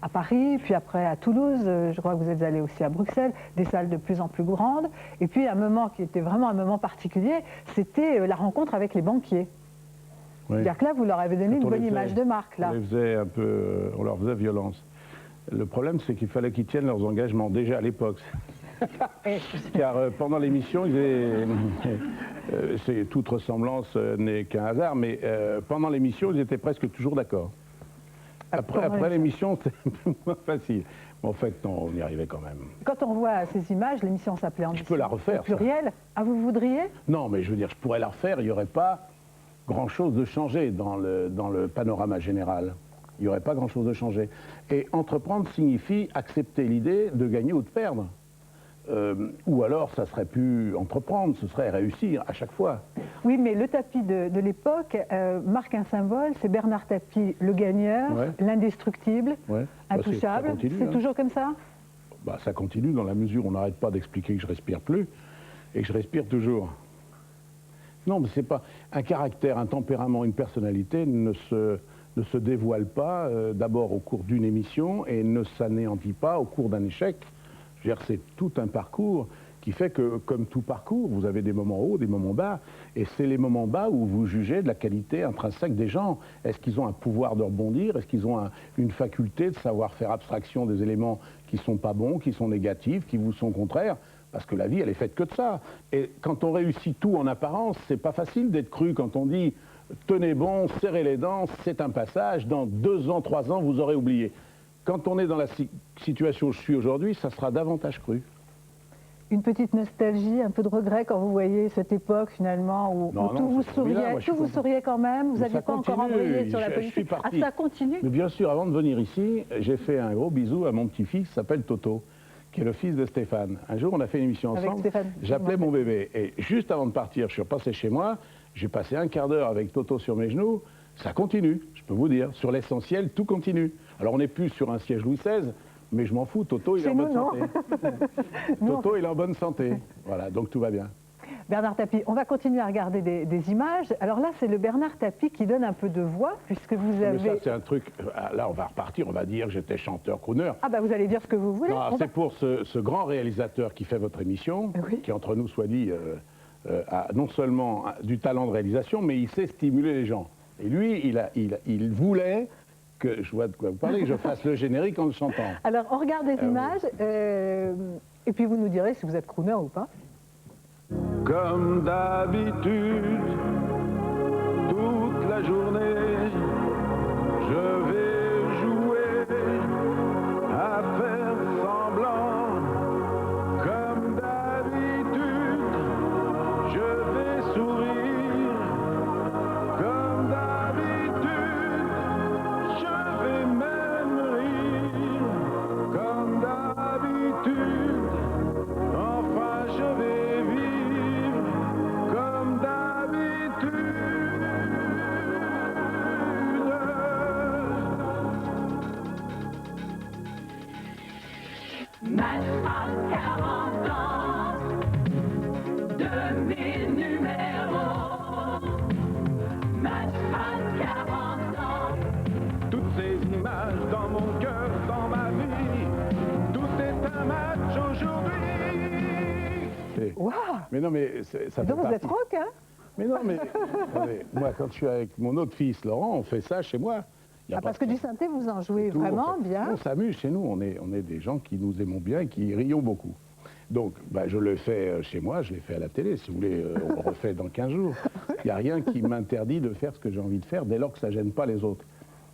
Speaker 1: à Paris, puis après à Toulouse, je crois que vous êtes allé aussi à Bruxelles, des salles de plus en plus grandes. Et puis un moment qui était vraiment un moment particulier, c'était la rencontre avec les banquiers. Oui. C'est-à-dire que là, vous leur avez donné une bonne image de marque. Là.
Speaker 7: On leur faisait violence. Le problème, c'est qu'il fallait qu'ils tiennent leurs engagements, déjà à l'époque. Car pendant l'émission, toute ressemblance n'est qu'un hasard, mais pendant l'émission, ils étaient presque toujours d'accord. Après l'émission, c'était un peu moins facile. Mais en fait, non, on y arrivait quand même.
Speaker 1: Quand on voit ces images, l'émission s'appelait Ambition.
Speaker 7: Je peux la refaire.
Speaker 1: Pluriel. Ah, vous voudriez?
Speaker 7: Non, mais je veux dire, je pourrais la refaire, il n'y aurait pas grand-chose de changé dans le panorama général. Il n'y aurait pas grand-chose de changé. Et entreprendre signifie accepter l'idée de gagner ou de perdre. Ou alors, ça serait plus entreprendre, ce serait réussir à chaque fois.
Speaker 1: Oui, mais le tapis de l'époque marque un symbole, c'est Bernard Tapie, le gagneur, ouais. L'indestructible, ouais. Intouchable. C'est toujours comme ça?
Speaker 7: Ça continue dans la mesure où on n'arrête pas d'expliquer que je respire plus et que je respire toujours. Non, mais c'est pas... Un caractère, un tempérament, une personnalité ne se dévoile pas d'abord au cours d'une émission et ne s'anéantit pas au cours d'un échec. Je veux dire, c'est tout un parcours qui fait que, comme tout parcours, vous avez des moments hauts, des moments bas, et c'est les moments bas où vous jugez de la qualité intrinsèque des gens. Est-ce qu'ils ont un pouvoir de rebondir? Est-ce qu'ils ont une faculté de savoir faire abstraction des éléments qui ne sont pas bons, qui sont négatifs, qui vous sont contraires? Parce que la vie, elle est faite que de ça. Et quand on réussit tout en apparence, c'est pas facile d'être cru quand on dit « tenez bon, serrez les dents, c'est un passage, dans 2 ans, 3 ans, vous aurez oublié ». Quand on est dans la situation où je suis aujourd'hui, ça sera davantage cru.
Speaker 1: Une petite nostalgie, un peu de regret quand vous voyez cette époque finalement où tout vous souriait quand même, vous n'aviez pas encore embrayé sur la politique. Ah, ça continue?
Speaker 7: Mais bien sûr, avant de venir ici, j'ai fait un gros bisou à mon petit-fils qui s'appelle Toto, qui est le fils de Stéphane. Un jour, on a fait une émission ensemble, j'appelais mon bébé. Et juste avant de partir, je suis repassé chez moi, j'ai passé un quart d'heure avec Toto sur mes genoux, ça continue, je peux vous dire. Sur l'essentiel, tout continue. Alors on n'est plus sur un siège Louis XVI, mais je m'en fous, Toto, il est en bonne santé. Toto, il est en bonne santé. Voilà, donc tout va bien.
Speaker 1: Bernard Tapie, on va continuer à regarder des images. Alors là, c'est le Bernard Tapie qui donne un peu de voix, puisque vous avez...
Speaker 7: Mais ça, c'est un truc... Là, on va repartir, on va dire que j'étais chanteur, crooner.
Speaker 1: Ah bah vous allez dire ce que vous voulez.
Speaker 7: C'est pour ce grand réalisateur qui fait votre émission, qui, entre nous soit dit, a non seulement du talent de réalisation, mais il sait stimuler les gens. Et lui, il voulait... que je vois de quoi vous parlez, que je fasse le générique en le chantant.
Speaker 1: Alors, on regarde des images, et puis vous nous direz si vous êtes crooner ou pas.
Speaker 8: Comme d'habitude, toute la journée, je vais jouer à faire semblant. Comme d'habitude, je vais sourire. Comme d'habitude, je vais même rire. Comme d'habitude, enfin je vais vivre. Comme d'habitude.
Speaker 18: Match à 40 ans, 2000 numéros. Match à 40 ans.
Speaker 8: Toutes ces images dans mon cœur, dans ma vie, tout est un match aujourd'hui.
Speaker 1: Waouh!
Speaker 7: Mais non, mais ça
Speaker 1: Donc vous êtes rock, hein?
Speaker 7: Mais non, mais attendez, moi, quand je suis avec mon autre fils, Laurent, on fait ça chez moi.
Speaker 1: Parce que du synthé, vous en jouez vraiment bien.
Speaker 7: On s'amuse chez nous, on est des gens qui nous aimons bien et qui rions beaucoup. Donc, je le fais chez moi, je l'ai fait à la télé, si vous voulez, on le refait dans 15 jours. Il n'y a rien qui m'interdit de faire ce que j'ai envie de faire, dès lors que ça ne gêne pas les autres.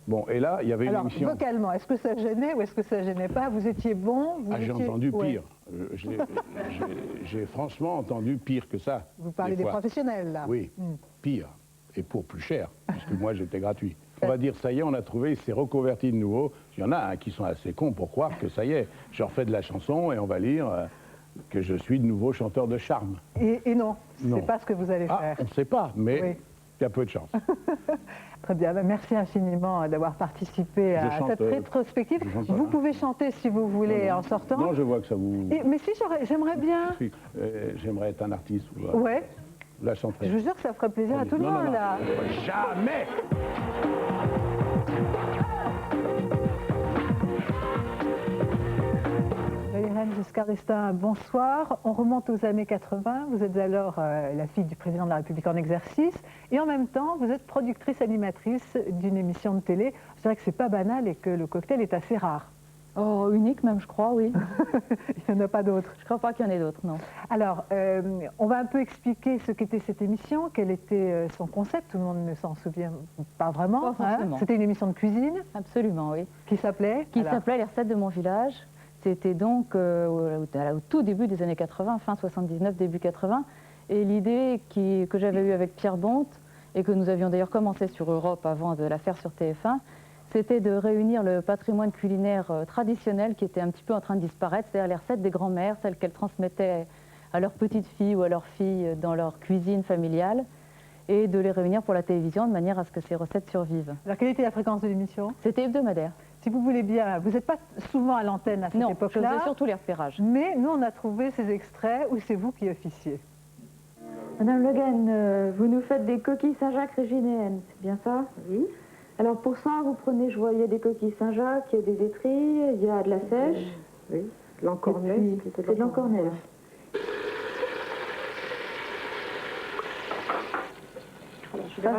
Speaker 7: Bon, et là, il y avait une émission...
Speaker 1: Alors, vocalement, est-ce que ça gênait ou est-ce que ça gênait pas? Vous étiez bon?
Speaker 7: J'ai entendu pire. J'ai franchement entendu pire que ça.
Speaker 1: Vous parlez des professionnels, là?
Speaker 7: Oui, pire. Et pour plus cher, puisque moi, j'étais gratuit. On va dire, ça y est, on a trouvé, il s'est reconverti de nouveau. Il y en a qui sont assez cons pour croire que ça y est, je refais de la chanson et on va lire que je suis de nouveau chanteur de charme.
Speaker 1: Et non, c'est pas ce que vous allez faire.
Speaker 7: On ne sait pas, mais il y a peu de chance.
Speaker 1: Très bien, merci infiniment d'avoir participé à cette rétrospective. Vous pouvez chanter si vous voulez en sortant.
Speaker 7: Non, je vois que ça vous...
Speaker 1: Mais si, j'aimerais bien.
Speaker 7: J'aimerais être un artiste.
Speaker 1: Ouais.
Speaker 7: La chanterie.
Speaker 1: Je vous jure que ça ferait plaisir à tout le monde, là.
Speaker 7: Jamais.
Speaker 1: Valérie Giscard d'Estaing, bonsoir. On remonte aux années 80. Vous êtes alors la fille du président de la République en exercice. Et en même temps, vous êtes productrice animatrice d'une émission de télé. C'est vrai que c'est pas banal et que le cocktail est assez rare.
Speaker 20: Oh, unique même, je crois, oui.
Speaker 1: Il n'y en a pas d'autres.
Speaker 20: Je ne crois pas qu'il y en ait d'autres, non.
Speaker 1: Alors, on va un peu expliquer ce qu'était cette émission, quel était son concept. Tout le monde ne s'en souvient pas vraiment.
Speaker 20: Pas forcément.
Speaker 1: C'était une émission de cuisine.
Speaker 20: Absolument, oui.
Speaker 1: Qui s'appelait
Speaker 20: Les recettes de mon village. C'était donc au tout début des années 80, fin 79, début 80. Et l'idée que j'avais eue avec Pierre Bonte, et que nous avions d'ailleurs commencé sur Europe avant de la faire sur TF1, c'était de réunir le patrimoine culinaire traditionnel qui était un petit peu en train de disparaître, c'est-à-dire les recettes des grands-mères, celles qu'elles transmettaient à leurs petites filles ou à leurs filles dans leur cuisine familiale, et de les réunir pour la télévision de manière à ce que ces recettes survivent.
Speaker 1: Alors, quelle était la fréquence de l'émission?
Speaker 20: C'était hebdomadaire.
Speaker 1: Si vous voulez bien, vous n'êtes pas souvent à l'antenne à cette époque-là.
Speaker 20: Non, je faisais surtout les repérages.
Speaker 1: Mais nous, on a trouvé ces extraits où c'est vous qui officiez.
Speaker 21: Madame Le Guen, vous nous faites des coquilles Saint-Jacques régénéennes, c'est bien ça? Oui. Alors pour ça, vous prenez, je vois, il y a des coquilles Saint-Jacques, il y a des étrilles, il y a de la sèche.
Speaker 20: Oui, de l'encornet.
Speaker 21: C'est de l'encornet. Je vais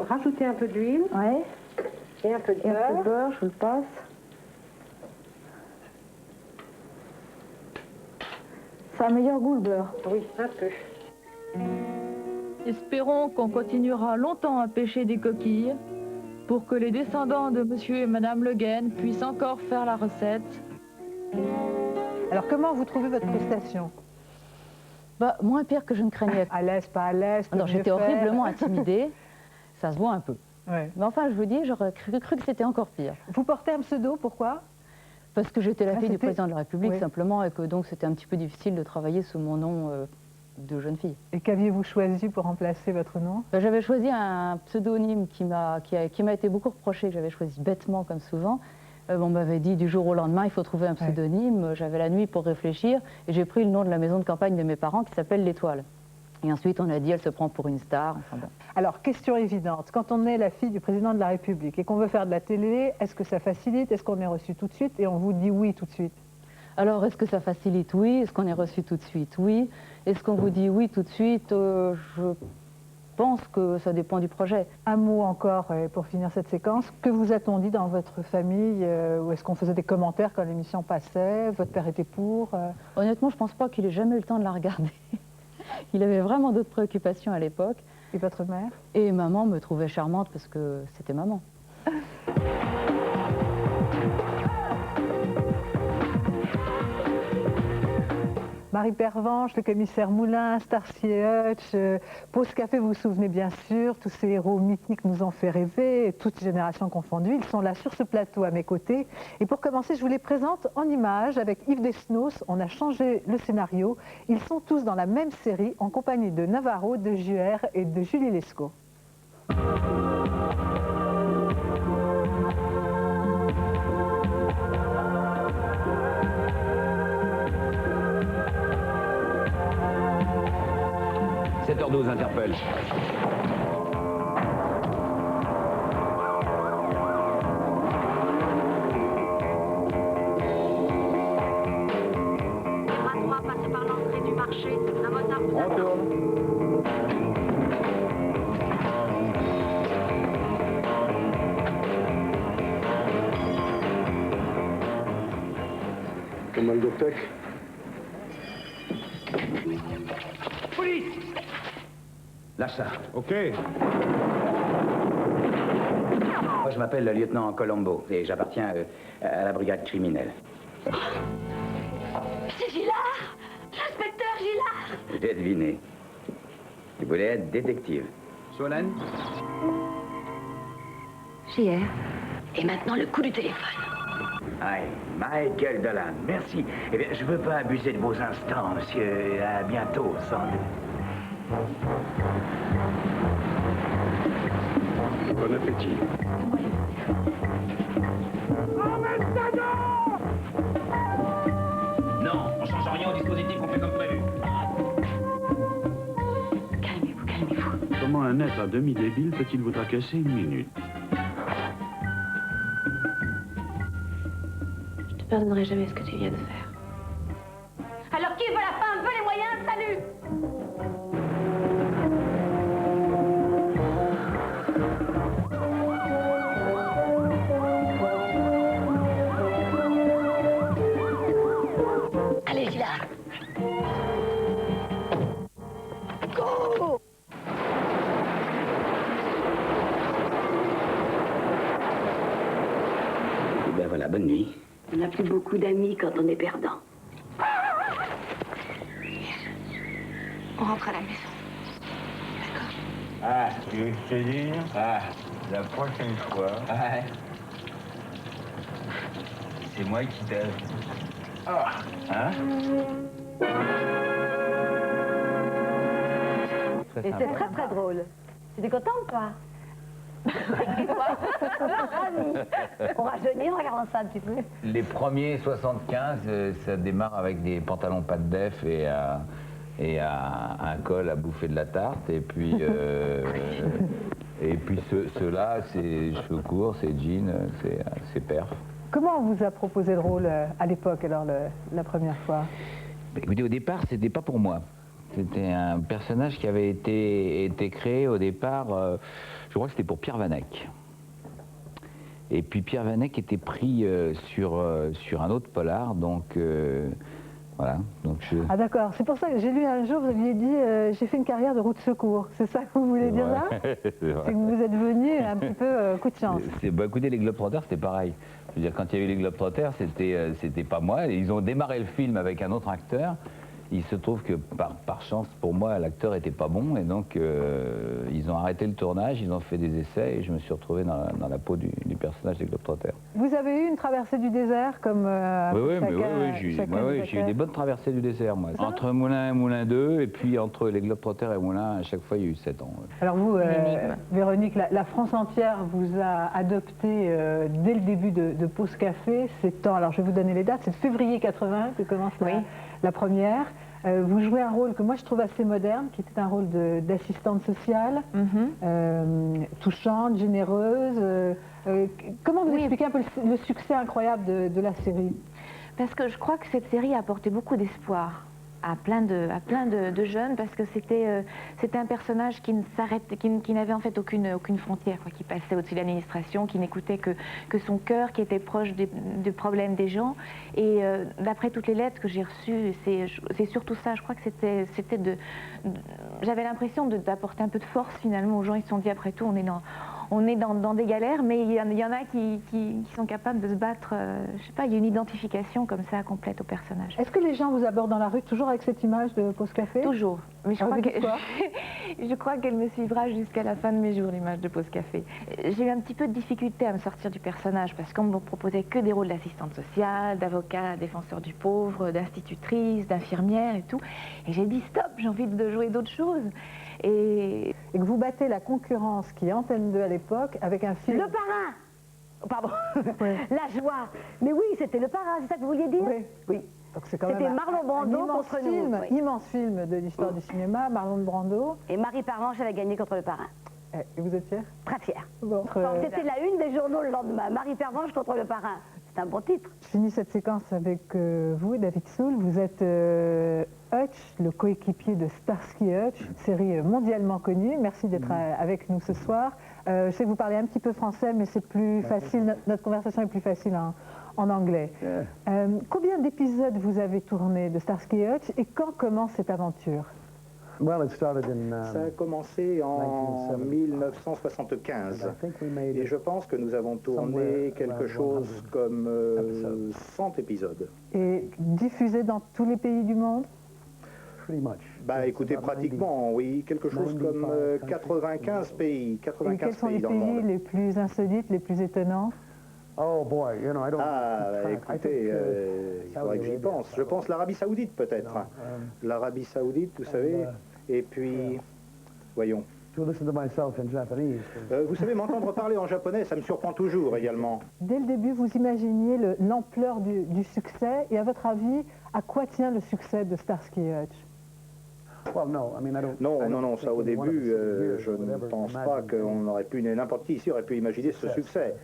Speaker 21: rajouter un peu d'huile. Ouais. Et un peu de beurre. Un peu de beurre, je vous le passe. Ça a un meilleur goût, le beurre. Oui, un peu.
Speaker 4: Espérons qu'on continuera longtemps à pêcher des coquilles pour que les descendants de monsieur et madame Le Guen puissent encore faire la recette.
Speaker 1: Alors, comment vous trouvez votre prestation?
Speaker 20: Bah, moins pire que je ne craignais.
Speaker 1: À l'aise, pas à l'aise.
Speaker 20: Non, j'étais horriblement intimidée. Ça se voit un peu.
Speaker 1: Ouais.
Speaker 20: Mais enfin, je vous dis, j'aurais cru que c'était encore pire.
Speaker 1: Vous portez un pseudo, pourquoi?
Speaker 20: Parce que j'étais la fille du président de la République,
Speaker 1: oui.
Speaker 20: Simplement, et que donc c'était un petit peu difficile de travailler sous mon nom de jeune fille.
Speaker 1: Et qu'aviez-vous choisi pour remplacer votre nom?
Speaker 20: Ben, j'avais choisi un pseudonyme qui m'a été beaucoup reproché, que j'avais choisi bêtement, comme souvent. On m'avait dit du jour au lendemain, il faut trouver un pseudonyme. J'avais la nuit pour réfléchir, et j'ai pris le nom de la maison de campagne de mes parents, qui s'appelle l'Étoile. Et ensuite, on a dit, elle se prend pour une star. Enfin, bon.
Speaker 1: Alors, question évidente, quand on est la fille du président de la République et qu'on veut faire de la télé, est-ce que ça facilite? Est-ce qu'on est reçu tout de suite et on vous dit oui tout de suite?
Speaker 20: Alors, est-ce que ça facilite? Oui. Est-ce qu'on est reçu tout de suite? Oui. Est-ce qu'on vous dit oui tout de suite? Je pense que ça dépend du projet.
Speaker 1: Un mot encore pour finir cette séquence. Que vous a-t-on dit dans votre famille? Ou est-ce qu'on faisait des commentaires quand l'émission passait? Votre père était pour?
Speaker 20: Honnêtement, je ne pense pas qu'il ait jamais eu le temps de la regarder. Il avait vraiment d'autres préoccupations à l'époque.
Speaker 1: Et votre mère?
Speaker 20: Et maman me trouvait charmante parce que c'était maman.
Speaker 1: Marie Pervenche, le commissaire Moulin, Starsky et Hutch, Pause Café, vous vous souvenez bien sûr, tous ces héros mythiques nous ont fait rêver, toutes générations confondues. Ils sont là sur ce plateau à mes côtés. Et pour commencer, je vous les présente en images avec Yves Desnos. On a changé le scénario. Ils sont tous dans la même série en compagnie de Navarro, de Juer et de Julie Lescaut.
Speaker 22: 7h12 interpelle.
Speaker 18: Bras droit, passez par l'entrée du marché. Un motard vous
Speaker 22: On tourne.
Speaker 19: Commando Tech.
Speaker 22: Police! Lâche ça.
Speaker 19: Ok.
Speaker 22: Moi, je m'appelle le lieutenant Colombo et j'appartiens à la brigade criminelle.
Speaker 18: C'est Gillard! L'inspecteur Gillard!
Speaker 22: J'ai deviné. Tu voulais être détective. Solène?
Speaker 18: JR. Et maintenant le coup du téléphone.
Speaker 22: Aïe, Michael Dolan, merci. Eh bien, je veux pas abuser de vos instants, monsieur. À bientôt, sans doute.
Speaker 19: Bon appétit.
Speaker 22: Non, on change rien au dispositif, on fait comme prévu.
Speaker 18: Calmez-vous, calmez-vous.
Speaker 23: Comment un être à demi débile peut-il vous tracasser une minute?
Speaker 21: Je te pardonnerai jamais ce que tu viens de faire.
Speaker 18: Alors qui veut la fin, veut les moyens, salut! Allez, Gillard! Go!
Speaker 22: Ben voilà, bonne nuit.
Speaker 18: On n'a plus beaucoup d'amis quand on est perdant. On rentre à la maison.
Speaker 22: Ah, tu veux que je te dise? Ah, la prochaine fois. Ouais. C'est moi qui t'aide. Ah, hein?
Speaker 21: Et c'est très très drôle. Tu es content ou pas? On rajeunit en regardant ça un petit peu.
Speaker 22: Les premiers 75, ça démarre avec des pantalons pas de def et un col à bouffer de la tarte. Et puis, ceux-là, c'est cheveux courts, c'est jeans, c'est perf.
Speaker 1: Comment on vous a proposé le rôle à l'époque, alors, la première fois?
Speaker 22: Écoutez, au départ, c'était pas pour moi. C'était un personnage qui avait été créé au départ, je crois que c'était pour Pierre Van Eyck. Et puis Pierre Van Eyck était pris sur un autre polar, donc voilà. Donc
Speaker 1: Ah d'accord, c'est pour ça que j'ai lu un jour, vous aviez dit j'ai fait une carrière de roue de secours. C'est ça que vous voulez dire là? C'est que vous êtes venu un petit peu coup de chance.
Speaker 22: Bah, écoutez, les Globetrotters, c'était pareil. Je veux dire, quand il y a eu les Globetrotters, c'était pas moi. Ils ont démarré le film avec un autre acteur. Il se trouve que par chance, pour moi, l'acteur était pas bon, et donc ils ont arrêté le tournage, ils ont fait des essais, et je me suis retrouvé dans la peau du personnage des Globetrotters.
Speaker 1: Vous avez eu une traversée du désert comme
Speaker 22: j'ai eu des bonnes traversées du désert, moi. Entre Moulins et Moulins 2, et puis entre les Globetrotters et Moulins, à chaque fois, il y a eu 7 ans.
Speaker 1: Alors vous, Véronique, la France entière vous a adopté dès le début de Pause Café. C'est alors je vais vous donner les dates, c'est février 80 que commence la première. Vous jouez un rôle que moi je trouve assez moderne, qui était un rôle d'assistante sociale, touchante, généreuse. Comment vous expliquez un peu le succès incroyable de la série?
Speaker 21: Parce que je crois que cette série a apporté beaucoup d'espoir à plein de jeunes, parce que c'était un personnage qui ne s'arrêtait, qui n'avait en fait aucune frontière, quoi, qui passait au-dessus de l'administration, qui n'écoutait que son cœur, qui était proche des problèmes des gens. Et d'après toutes les lettres que j'ai reçues, c'est surtout ça. Je crois que j'avais l'impression d'apporter un peu de force finalement aux gens. Ils se sont dit, après tout, on est dans des galères, mais il y en a qui sont capables de se battre. Je sais pas, il y a une identification comme ça complète au personnage.
Speaker 1: Est-ce que les gens vous abordent dans la rue toujours avec cette image de Pause Café?
Speaker 21: Toujours. Mais je crois qu'elle me suivra jusqu'à la fin de mes jours, l'image de Pause Café. J'ai eu un petit peu de difficulté à me sortir du personnage, parce qu'on me proposait que des rôles d'assistante sociale, d'avocat, défenseur du pauvre, d'institutrice, d'infirmière et tout. Et j'ai dit stop, j'ai envie de jouer d'autres choses. Et
Speaker 1: que vous battez la concurrence qui est Antenne 2 à l'époque avec un film...
Speaker 18: Le Parrain. Pardon, La Joie. Mais oui, c'était Le Parrain, c'est ça que vous vouliez dire?
Speaker 1: Oui. C'était
Speaker 18: Marlon Brando contre nous.
Speaker 1: Immense film de l'histoire du cinéma, Marlon Brando.
Speaker 18: Et Marie Parvanche, elle a gagné contre Le Parrain.
Speaker 1: Et vous êtes fière?
Speaker 18: Très fière.
Speaker 1: Bon.
Speaker 18: C'était la une des journaux le lendemain. Marie Parvanche contre Le Parrain. C'est un bon titre.
Speaker 1: Je finis cette séquence avec vous, David Soul. Vous êtes Hutch, le coéquipier de Starsky Hutch, série mondialement connue. Merci d'être avec nous ce soir. Je sais que vous parlez un petit peu français, mais c'est plus facile, notre conversation est plus facile en anglais. Combien d'épisodes vous avez tourné de Starsky Hutch et quand commence cette aventure?
Speaker 9: Ça a commencé en 1975 et je pense que nous avons tourné quelque chose comme 100 épisodes.
Speaker 1: Et diffusé dans tous les pays du monde?
Speaker 9: Bah écoutez, pratiquement, oui, quelque chose comme 95 pays, 95
Speaker 1: et quels sont les
Speaker 9: dans le monde.
Speaker 1: pays les plus insolites, les plus étonnants?
Speaker 9: Écoutez, il faudrait que j'y pense. Je pense l'Arabie Saoudite peut-être. L'Arabie Saoudite, vous savez, et puis, voyons. Vous savez, m'entendre parler en japonais, ça me surprend toujours également.
Speaker 1: Dès le début, vous imaginiez l'ampleur du succès, et à votre avis, à quoi tient le succès de Starsky Hutch?
Speaker 9: Non, ça au début, je ne pense pas qu'on aurait pu, n'importe qui ici aurait pu imaginer ce succès.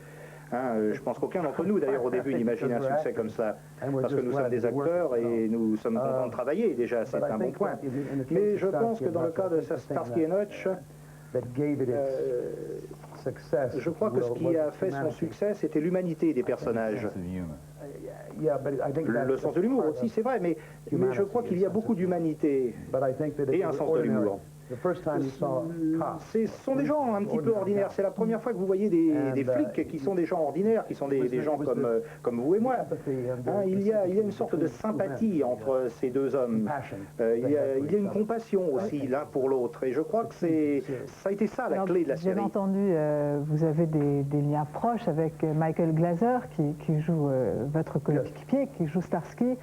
Speaker 9: Je pense qu'aucun d'entre nous, d'ailleurs, au début, n'imaginait un succès comme ça. Parce que nous sommes des acteurs et nous sommes contents de travailler, déjà, c'est un bon point. Mais je pense que dans le cas de Starsky et Hutch, je crois que ce qui a fait son succès, c'était l'humanité des personnages. Le sens de l'humour aussi, c'est vrai, mais je crois qu'il y a beaucoup d'humanité et un sens de l'humour. Ce sont des gens un petit peu ordinaires. C'est la première fois que vous voyez des flics qui sont des gens ordinaires, qui sont des gens comme vous et moi. Il y a une sorte de sympathie entre ces deux hommes. Il y a une compassion aussi l'un pour l'autre. Et je crois que ça a été ça la clé de la série.
Speaker 1: Bien entendu, vous avez des liens proches avec Michael Glaser qui joue votre coéquipier, qui joue Starsky.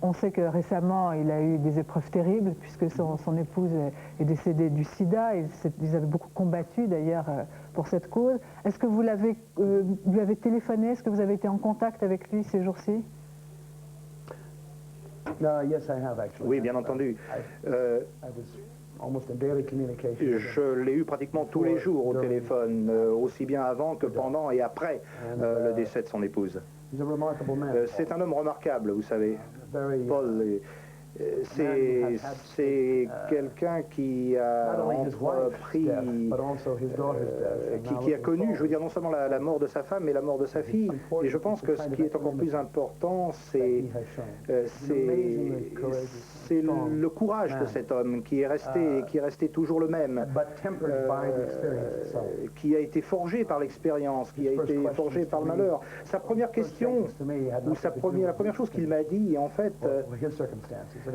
Speaker 1: On sait que récemment, il a eu des épreuves terribles puisque son épouse est décédée du sida. Ils avaient beaucoup combattu d'ailleurs pour cette cause. Est-ce que vous lui avez téléphoné? Est-ce que vous avez été en contact avec lui ces jours-ci?
Speaker 9: Oui, bien entendu. Je l'ai eu pratiquement tous les jours au téléphone, aussi bien avant que pendant et après le décès de son épouse. C'est un homme remarquable, vous savez. Paul
Speaker 3: c'est quelqu'un qui a entrepris, qui a connu, je veux dire, non seulement la mort de sa femme, mais la mort de sa fille. Et je pense que ce qui est encore plus important, c'est le courage de cet homme qui est resté toujours le même, qui a été forgé par l'expérience, qui a été forgé par le malheur. Sa première question, ou la première chose qu'il m'a dit, en fait, ça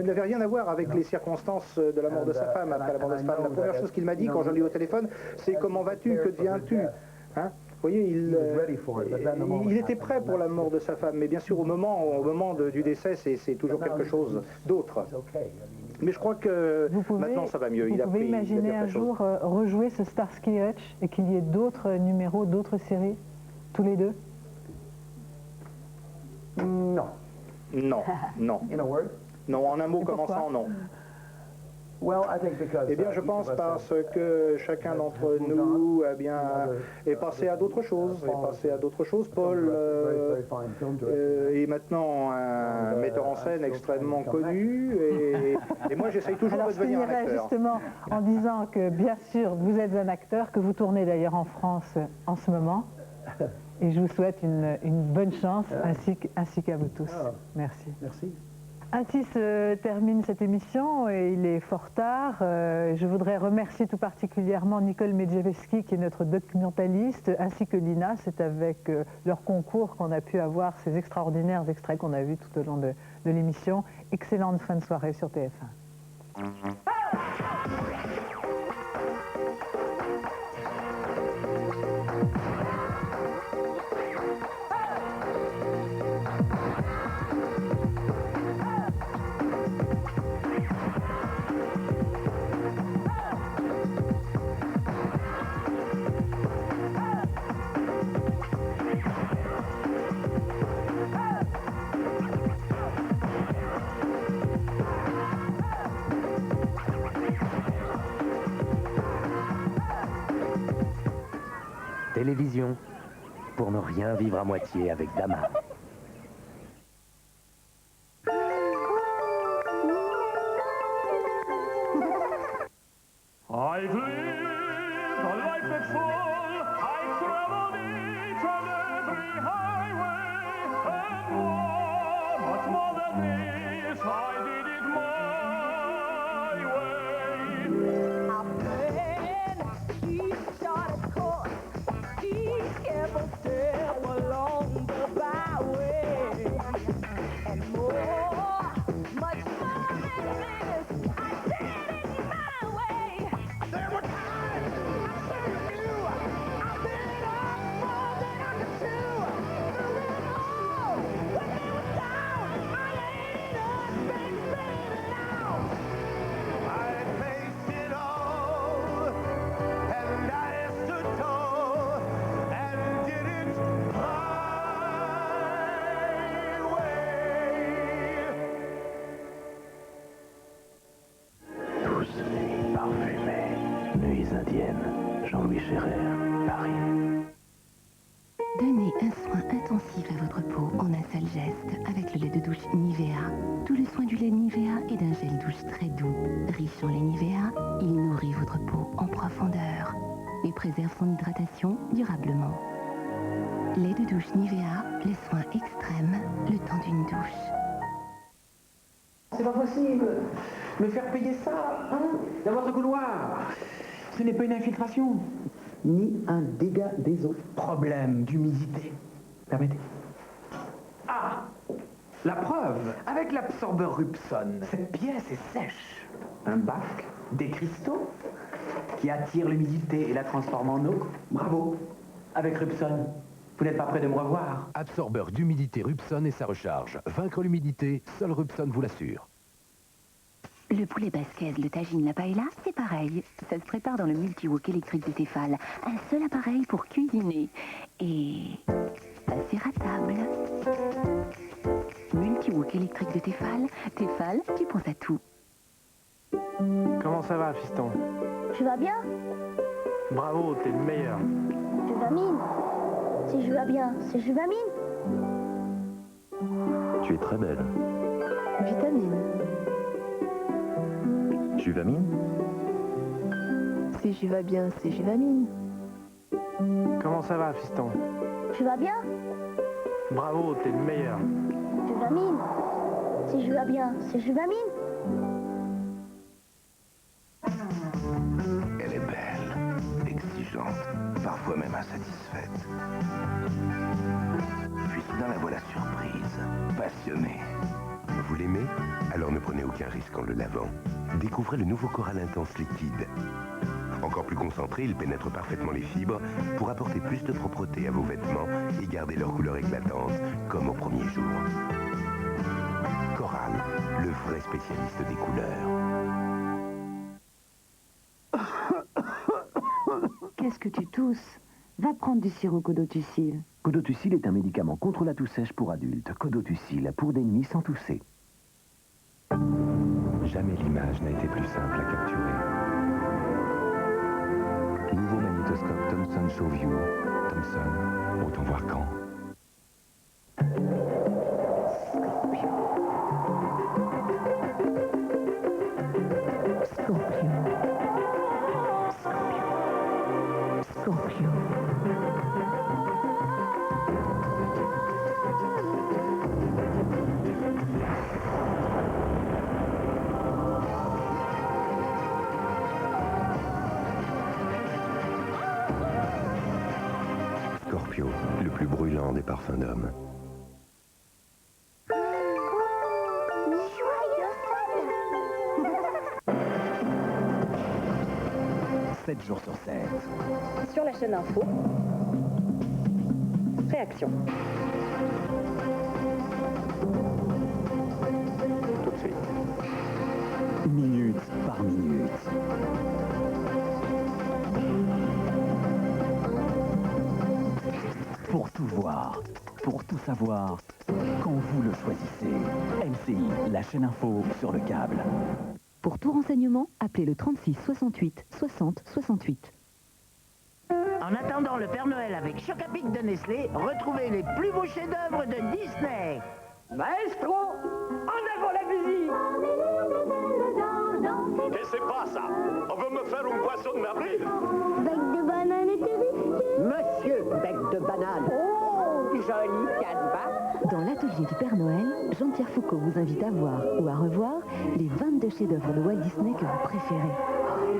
Speaker 3: n'avait rien à voir avec les circonstances de la mort de sa femme, après la mort de sa femme. La première chose qu'il m'a dit quand je l'ai eu au téléphone, c'est « Comment vas-tu? Que deviens-tu » hein? Vous voyez, il était prêt pour la mort de sa femme, mais bien sûr, au moment du décès, c'est toujours quelque chose d'autre. Mais je crois que maintenant, ça va mieux.
Speaker 1: Vous pouvez imaginer un jour rejouer ce Starsky et Hutch et qu'il y ait d'autres numéros, d'autres séries, tous les deux?
Speaker 3: Non. Non, non. Non, en un mot commençant, non. Eh bien, je pense parce que chacun d'entre nous est passé à d'autres choses. Paul est maintenant un metteur en scène extrêmement connu, et moi, j'essaye toujours de devenir un acteur.
Speaker 1: Justement en disant que, bien sûr, vous êtes un acteur, que vous tournez d'ailleurs en France en ce moment. Et je vous souhaite une bonne chance, ainsi qu'à vous tous. Merci.
Speaker 19: Merci.
Speaker 1: Ainsi se termine cette émission, et il est fort tard. Je voudrais remercier tout particulièrement Nicole Medjevski, qui est notre documentaliste, ainsi que Lina. C'est avec leur concours qu'on a pu avoir ces extraordinaires extraits qu'on a vus tout au long de l'émission. Excellente fin de soirée sur TF1.
Speaker 10: Télévision, pour ne rien vivre à moitié avec Dama.
Speaker 11: I've lived a life that's full. I've traveled each and every highway, and more, much more than this, I did it my way. I've been each started course, each careful step along the byway, and more, much more than this, I did it my way. There were times I sure knew I bit off more than I could chew. Through it all, when they were down, I laid it up, baby, now. I faced it all, and I stood tall, and did it my way.
Speaker 10: Douce nuit parfumée, nuits indiennes, Jean-Louis Scherrer, Paris.
Speaker 24: Donnez un soin intensif à votre peau en un seul geste avec le lait de douche Nivea. Tout le soin du lait Nivea est d'un gel douche très doux. Riche en lait Nivea, il nourrit votre peau en profondeur et préserve son hydratation durablement. Lait de douche Nivea, le soin extrême, le temps d'une douche.
Speaker 25: C'est pas possible. Me faire payer ça, hein, dans votre couloir. Ce n'est pas une infiltration, ni un dégât des eaux. Problème d'humidité. Permettez. Ah, la preuve, avec l'absorbeur Rupson, cette pièce est sèche. Un bac, des cristaux, qui attirent l'humidité et la transforment en eau. Bravo. Avec Rupson, vous n'êtes pas prêt de me revoir.
Speaker 26: Absorbeur d'humidité Rupson et sa recharge. Vaincre l'humidité, seul Rupson vous l'assure.
Speaker 24: Le poulet basquez, le tagine, la paella, c'est pareil. Ça se prépare dans le multi-wok électrique de Tefal. Un seul appareil pour cuisiner. Et ça sert à table. Multi-wok électrique de Tefal. Tefal, tu penses à tout.
Speaker 25: Comment ça va, fiston?
Speaker 27: Tu vas bien?
Speaker 25: Bravo, t'es le meilleur.
Speaker 27: Juvamine. C'est Juvabien, c'est Juvamine.
Speaker 10: Tu es très belle.
Speaker 24: Vitamine.
Speaker 26: Juvamine.
Speaker 24: Si je vais bien, c'est Juvamine.
Speaker 25: Comment ça va, fiston?
Speaker 27: Tu vas bien?
Speaker 25: Bravo, t'es le meilleur.
Speaker 27: Juvamine. Si je vais bien, c'est Juvamine.
Speaker 2: Elle est belle, exigeante, parfois même insatisfaite. Puis soudain la voilà surprise, passionnée.
Speaker 26: Vous l'aimez? Alors ne prenez aucun risque en le lavant. Découvrez le nouveau Coral Intense liquide. Encore plus concentré, il pénètre parfaitement les fibres pour apporter plus de propreté à vos vêtements et garder leur couleur éclatante, comme au premier jour. Coral, le vrai spécialiste des couleurs.
Speaker 18: Qu'est-ce que tu tousses? Va prendre du sirop Codotucil.
Speaker 10: Codotucil est un médicament contre la toux sèche pour adultes. Codotucil, pour des nuits sans tousser.
Speaker 26: Jamais l'image n'a été plus simple à capturer. Nouveau magnétoscope Thomson ShowView. Thomson, autant voir grand.
Speaker 18: Scorpio. Scorpio.
Speaker 26: Scorpio, le plus brûlant des parfums d'homme.
Speaker 27: Joyeux
Speaker 10: 7 jours sur 7.
Speaker 18: Sur la chaîne Info. Réaction.
Speaker 2: Tout de suite.
Speaker 10: Minute par minute. Pour tout voir, pour tout savoir, quand vous le choisissez. LCI, la chaîne info sur le câble.
Speaker 24: Pour tout renseignement, appelez le 36 68 60 68.
Speaker 5: En attendant le Père Noël avec Choc-à-Pic de Nestlé, retrouvez les plus beaux chefs-d'œuvre de Disney.
Speaker 6: Maestro, en avant la musique!
Speaker 11: Qu'est-ce que c'est pas ça? On veut me faire une boisson de Marie?
Speaker 27: Bec de banane et
Speaker 18: Monsieur Bec de banane. Oh, joli canevas.
Speaker 24: Dans l'atelier du Père Noël, Jean-Pierre Foucault vous invite à voir ou à revoir les 22 chefs-d'œuvre de Walt Disney que vous préférez.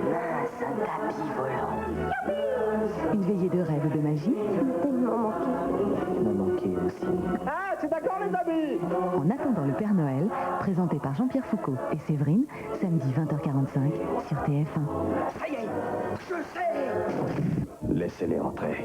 Speaker 5: Mince, un tapis volant.
Speaker 24: Une veillée de rêve et de magie.
Speaker 27: tellement manqué.
Speaker 24: M'a manqué aussi.
Speaker 6: Ah, c'est d'accord les amis!
Speaker 24: En attendant le Père Noël, présenté par Jean-Pierre Foucault et Séverine, samedi 20h45 sur TF1.
Speaker 6: Ça y est, je sais!
Speaker 26: Laissez-les entrer.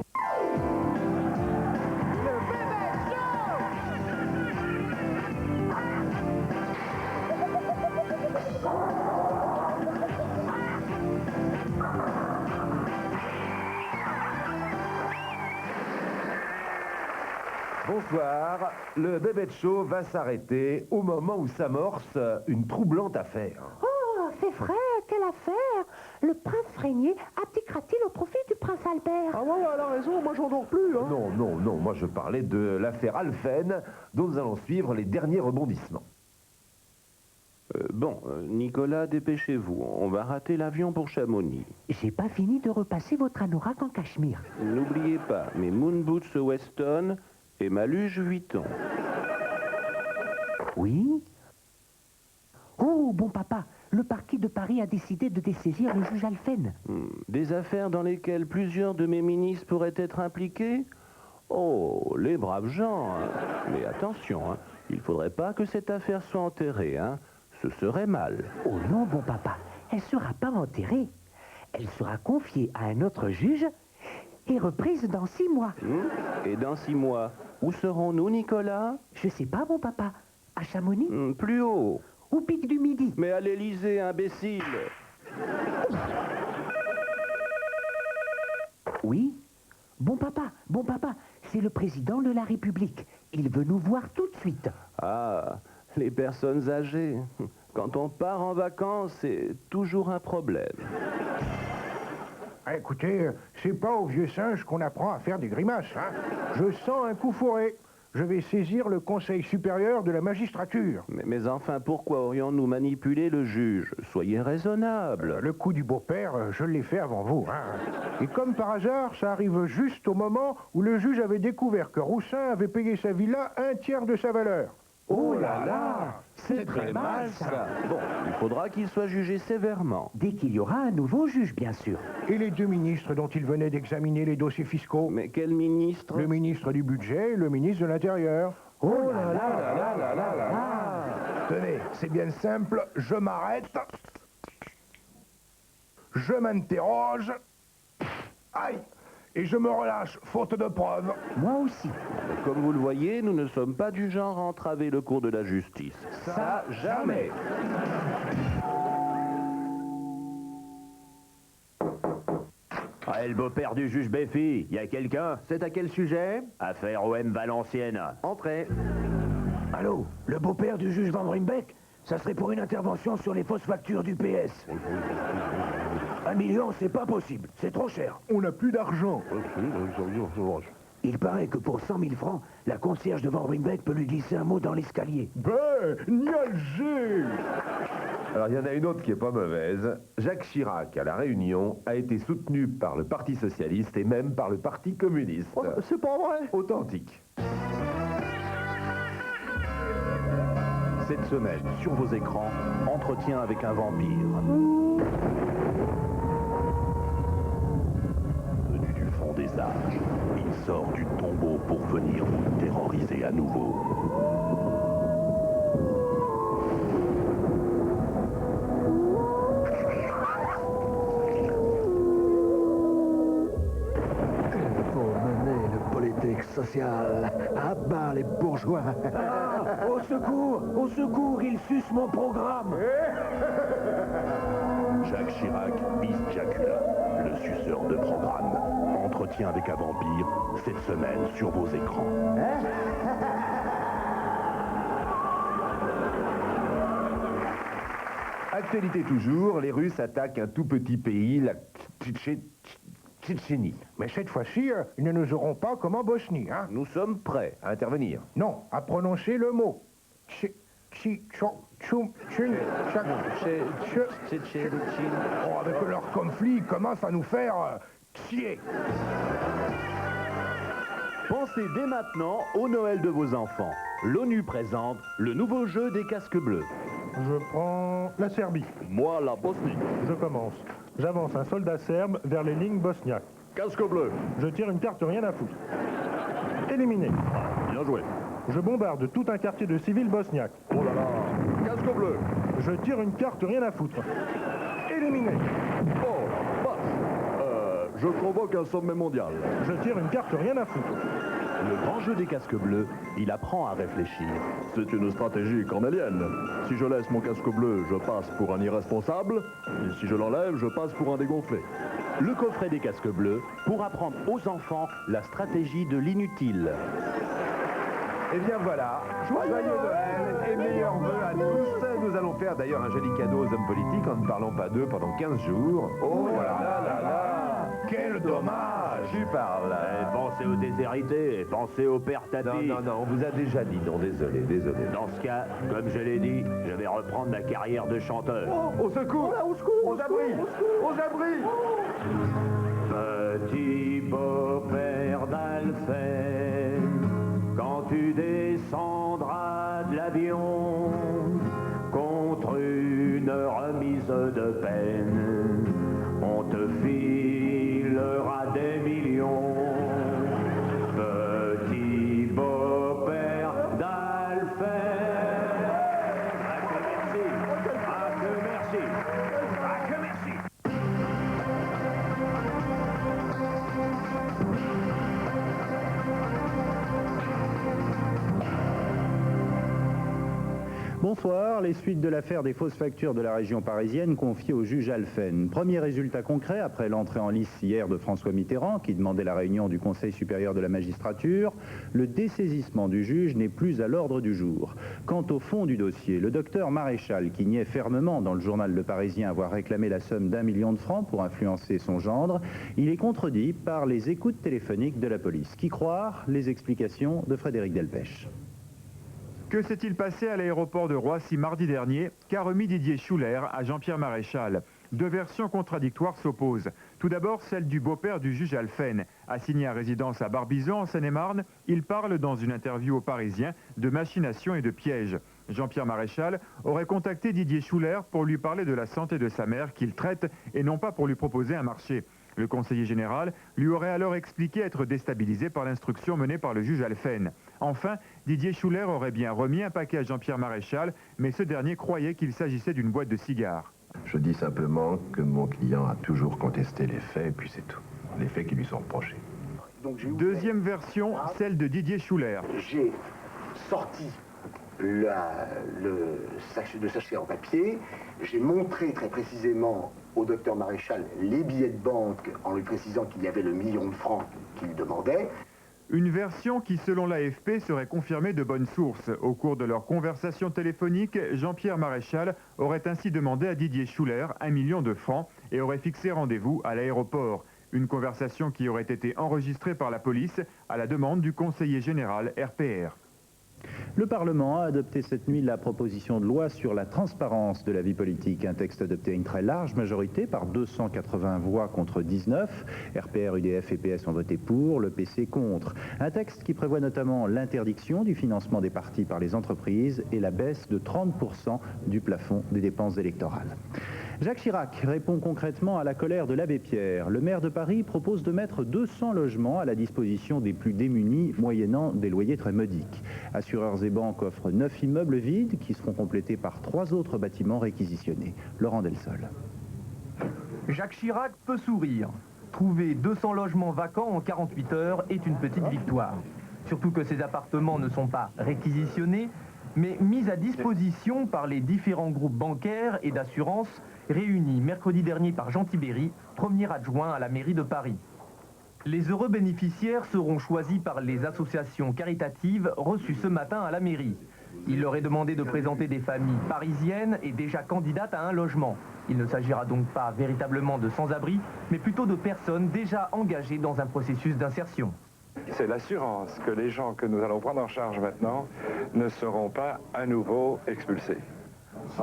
Speaker 13: Bonsoir, le Bébé Show va s'arrêter au moment où s'amorce une troublante affaire.
Speaker 18: Oh, c'est vrai, quelle affaire! Le prince Régnier abdiquera-t-il au profit du prince Albert?
Speaker 13: Ah ouais, elle a raison, moi j'en dors plus. Hein. Non, moi je parlais de l'affaire Alphen, dont nous allons suivre les derniers rebondissements.
Speaker 12: Nicolas, dépêchez-vous, on va rater l'avion pour Chamonix.
Speaker 18: J'ai pas fini de repasser votre anorak en cachemire.
Speaker 12: N'oubliez pas, mes moon boots Weston et ma luge Vuitton.
Speaker 18: Oui? Oh, bon papa, le parquet de Paris a décidé de dessaisir le juge Alphen.
Speaker 12: Des affaires dans lesquelles plusieurs de mes ministres pourraient être impliqués? Oh, les braves gens. Hein. Mais attention, hein, il faudrait pas que cette affaire soit enterrée. Hein. Ce serait mal.
Speaker 18: Oh non, bon papa, elle sera pas enterrée. Elle sera confiée à un autre juge et reprise dans 6 mois.
Speaker 12: Et dans 6 mois, où serons-nous, Nicolas?
Speaker 18: Je sais pas, mon papa. À Chamonix?
Speaker 12: Plus haut.
Speaker 18: Au pic du Midi.
Speaker 12: Mais à l'Élysée, imbécile.
Speaker 18: Oui? Bon papa, c'est le président de la République. Il veut nous voir tout de suite.
Speaker 12: Ah, les personnes âgées. Quand on part en vacances, c'est toujours un problème.
Speaker 3: Écoutez, c'est pas au vieux singe qu'on apprend à faire des grimaces. Hein. Je sens un coup fourré.
Speaker 4: Je vais saisir le Conseil supérieur de la magistrature.
Speaker 7: Mais enfin, pourquoi aurions-nous manipulé le juge? Soyez raisonnable.
Speaker 4: Le coup du beau-père, je l'ai fait avant vous. Hein. Et comme par hasard, ça arrive juste au moment où le juge avait découvert que Roussin avait payé sa villa 1/3 de sa valeur.
Speaker 7: Oh là là, c'est très mal ça. Bon, il faudra qu'il soit jugé sévèrement.
Speaker 18: Dès qu'il y aura un nouveau juge, bien sûr.
Speaker 4: Et les 2 ministres dont il venait d'examiner les dossiers fiscaux?
Speaker 7: Mais quel ministre?
Speaker 4: Le ministre du budget et le ministre de l'Intérieur.
Speaker 18: Oh là là là là là là là.
Speaker 4: Tenez, c'est bien simple, je m'arrête. Je m'interroge. Aïe! Et je me relâche, faute de preuves.
Speaker 18: Moi aussi.
Speaker 7: Comme vous le voyez, nous ne sommes pas du genre à entraver le cours de la justice.
Speaker 4: Ça, jamais.
Speaker 8: Ah, le beau-père du juge Béfi, y a quelqu'un?
Speaker 7: C'est à quel sujet?
Speaker 8: Affaire OM Valenciennes.
Speaker 7: Entrez.
Speaker 25: Allô, le beau-père du juge Van Rimbeck? Ça serait pour une intervention sur les fausses factures du PS. 1 million, c'est pas possible. C'est trop cher.
Speaker 4: On n'a plus d'argent.
Speaker 25: Il paraît que pour 100 000 francs, la concierge de Van Rimbeck peut lui glisser un mot dans l'escalier.
Speaker 4: Ben, niagé!
Speaker 13: Alors il y en a une autre qui est pas mauvaise. Jacques Chirac, à La Réunion, a été soutenu par le Parti Socialiste et même par le Parti Communiste.
Speaker 4: Oh, c'est pas vrai?
Speaker 13: Authentique.
Speaker 7: Cette semaine, sur vos écrans, entretien avec un vampire. Venu du fond des âges, il sort du tombeau pour venir vous terroriser à nouveau.
Speaker 25: Pour mener le politique social à bas les bourgeois. Ah, au secours, il suce mon programme.
Speaker 7: Jacques Chirac, bis Jacula, le suceur de programme. Entretien avec un vampire, cette semaine sur vos écrans.
Speaker 13: Actualité toujours, les Russes attaquent un tout petit pays, la Tchétchénie.
Speaker 4: Mais cette fois-ci, ils ne nous auront pas comme en Bosnie, hein?
Speaker 13: Nous sommes prêts à intervenir.
Speaker 4: Non, à prononcer le mot. Oh, avec leur conflit, ils commencent à nous faire chier.
Speaker 7: Pensez dès maintenant au Noël de vos enfants. L'ONU présente le nouveau jeu des casques bleus.
Speaker 4: Je prends la Serbie.
Speaker 14: Moi, la Bosnie.
Speaker 4: Je commence. J'avance un soldat serbe vers les lignes bosniaques.
Speaker 14: Casque bleu.
Speaker 4: Je tire une carte rien à foutre. Éliminé.
Speaker 14: Bien joué.
Speaker 4: Je bombarde tout un quartier de civils bosniaques.
Speaker 14: Oh là là. Casque bleu.
Speaker 4: Je tire une carte rien à foutre. Éliminé.
Speaker 14: Oh, vache. Je convoque un sommet mondial.
Speaker 4: Je tire une carte rien à foutre.
Speaker 7: Le grand jeu des casques bleus, il apprend à réfléchir.
Speaker 14: C'est une stratégie cornélienne. Si je laisse mon casque bleu, je passe pour un irresponsable. Et si je l'enlève, je passe pour un dégonflé.
Speaker 7: Le coffret des casques bleus pour apprendre aux enfants la stratégie de l'inutile.
Speaker 13: Et bien voilà, joyeux Noël et meilleurs vœux à tous. Nous allons faire d'ailleurs un joli cadeau aux hommes politiques en ne parlant pas d'eux pendant 15 jours. Oh là là là là, quel dommage. Tu parles.
Speaker 8: Pensez aux déshérités, pensez aux pères Tati.
Speaker 13: Non, on vous a déjà dit non, désolé.
Speaker 8: Dans ce cas, comme je l'ai dit, je vais reprendre ma carrière de chanteur.
Speaker 13: Au secours, aux abris, aux abris.
Speaker 8: Petit beau-père d'Alphène, quand tu descendras de l'avion contre une remise de peine, on te filera des millions. Petit beau-père d'Alphène. Ah que merci.
Speaker 15: Bonsoir, les suites de l'affaire des fausses factures de la région parisienne confiées au juge Alphen. Premier résultat concret après l'entrée en lice hier de François Mitterrand qui demandait la réunion du Conseil supérieur de la magistrature, le dessaisissement du juge n'est plus à l'ordre du jour. Quant au fond du dossier, le docteur Maréchal, qui niait fermement dans le journal Le Parisien avoir réclamé la somme d'1 million de francs pour influencer son gendre, il est contredit par les écoutes téléphoniques de la police. Qui croire? Les explications de Frédéric Delpech.
Speaker 16: Que s'est-il passé à l'aéroport de Roissy mardi dernier? Qu'a remis Didier Schuller à Jean-Pierre Maréchal? Deux versions contradictoires s'opposent. Tout d'abord, celle du beau-père du juge Alphen. Assigné à résidence à Barbizon, en Seine-et-Marne, il parle dans une interview aux Parisiens de machination et de pièges. Jean-Pierre Maréchal aurait contacté Didier Schuller pour lui parler de la santé de sa mère qu'il traite et non pas pour lui proposer un marché. Le conseiller général lui aurait alors expliqué être déstabilisé par l'instruction menée par le juge Alphen. Enfin, Didier Schuller aurait bien remis un paquet à Jean-Pierre Maréchal, mais ce dernier croyait qu'il s'agissait d'une boîte de cigares.
Speaker 2: Je dis simplement que mon client a toujours contesté les faits, et puis c'est tout. Les faits qui lui sont reprochés.
Speaker 16: Deuxième version, celle de Didier Schuller.
Speaker 6: J'ai sorti le sachet en papier, j'ai montré très précisément au docteur Maréchal les billets de banque en lui précisant qu'il y avait le million de francs qu'il demandait.
Speaker 16: Une version qui, selon l'AFP, serait confirmée de bonne source. Au cours de leur conversation téléphonique, Jean-Pierre Maréchal aurait ainsi demandé à Didier Schuller 1 million de francs et aurait fixé rendez-vous à l'aéroport. Une conversation qui aurait été enregistrée par la police à la demande du conseiller général RPR.
Speaker 15: Le Parlement a adopté cette nuit la proposition de loi sur la transparence de la vie politique. Un texte adopté à une très large majorité par 280 voix contre 19. RPR, UDF et PS ont voté pour, le PC contre. Un texte qui prévoit notamment l'interdiction du financement des partis par les entreprises et la baisse de 30% du plafond des dépenses électorales. Jacques Chirac répond concrètement à la colère de l'abbé Pierre. Le maire de Paris propose de mettre 200 logements à la disposition des plus démunis, moyennant des loyers très modiques. Assureurs et banques offrent 9 immeubles vides qui seront complétés par 3 autres bâtiments réquisitionnés. Laurent Delsol.
Speaker 17: Jacques Chirac peut sourire. Trouver 200 logements vacants en 48 heures est une petite victoire. Surtout que ces appartements ne sont pas réquisitionnés, mais mis à disposition par les différents groupes bancaires et d'assurances réunis mercredi dernier par Jean Tibéry, premier adjoint à la mairie de Paris. Les heureux bénéficiaires seront choisis par les associations caritatives reçues ce matin à la mairie. Il leur est demandé de présenter des familles parisiennes et déjà candidates à un logement. Il ne s'agira donc pas véritablement de sans-abri, mais plutôt de personnes déjà engagées dans un processus d'insertion.
Speaker 20: C'est l'assurance que les gens que nous allons prendre en charge maintenant ne seront pas à nouveau expulsés.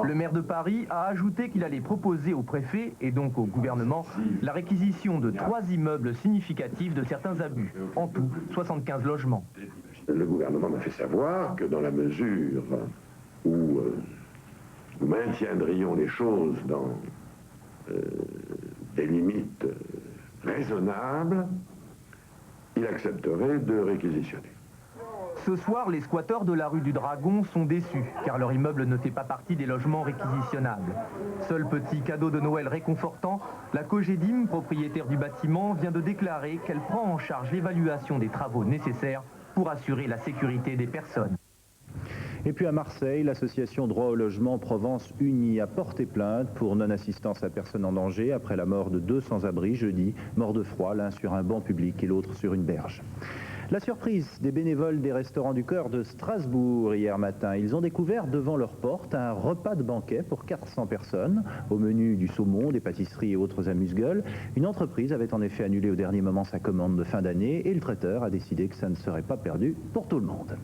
Speaker 17: Le maire de Paris a ajouté qu'il allait proposer au préfet, et donc au gouvernement, la réquisition de 3 immeubles significatifs de certains abus. En tout, 75 logements.
Speaker 21: Le gouvernement m'a fait savoir que dans la mesure où nous maintiendrions les choses dans des limites raisonnables, il accepterait de réquisitionner.
Speaker 17: Ce soir, les squatteurs de la rue du Dragon sont déçus, car leur immeuble ne fait pas partie des logements réquisitionnables. Seul petit cadeau de Noël réconfortant, la Cogedim, propriétaire du bâtiment, vient de déclarer qu'elle prend en charge l'évaluation des travaux nécessaires pour assurer la sécurité des personnes.
Speaker 15: Et puis à Marseille, l'association Droit au logement Provence Unie a porté plainte pour non-assistance à personne en danger après la mort de 2 sans-abri jeudi, morts de froid, l'un sur un banc public et l'autre sur une berge. La surprise des bénévoles des Restaurants du Cœur de Strasbourg hier matin. Ils ont découvert devant leur porte un repas de banquet pour 400 personnes. Au menu du saumon, des pâtisseries et autres amuse-gueules. Une entreprise avait en effet annulé au dernier moment sa commande de fin d'année et le traiteur a décidé que ça ne serait pas perdu pour tout le monde.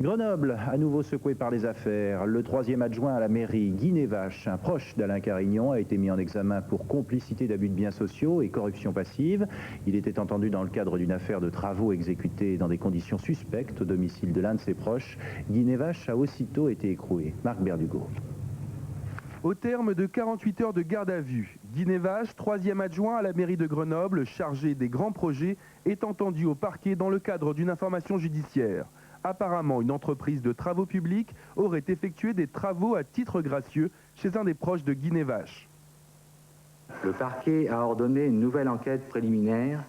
Speaker 15: Grenoble, à nouveau secoué par les affaires. Le 3e adjoint à la mairie, Guy Nevache, un proche d'Alain Carignon, a été mis en examen pour complicité d'abus de biens sociaux et corruption passive. Il était entendu dans le cadre d'une affaire de travaux exécutés dans des conditions suspectes au domicile de l'un de ses proches. Guy Nevache a aussitôt été écroué. Marc Berdugo.
Speaker 22: Au terme de 48 heures de garde à vue, Guy Nevache, 3e adjoint à la mairie de Grenoble, chargé des grands projets, est entendu au parquet dans le cadre d'une information judiciaire. Apparemment, une entreprise de travaux publics aurait effectué des travaux à titre gracieux chez un des proches de Guy Nevache.
Speaker 23: Le parquet a ordonné une nouvelle enquête préliminaire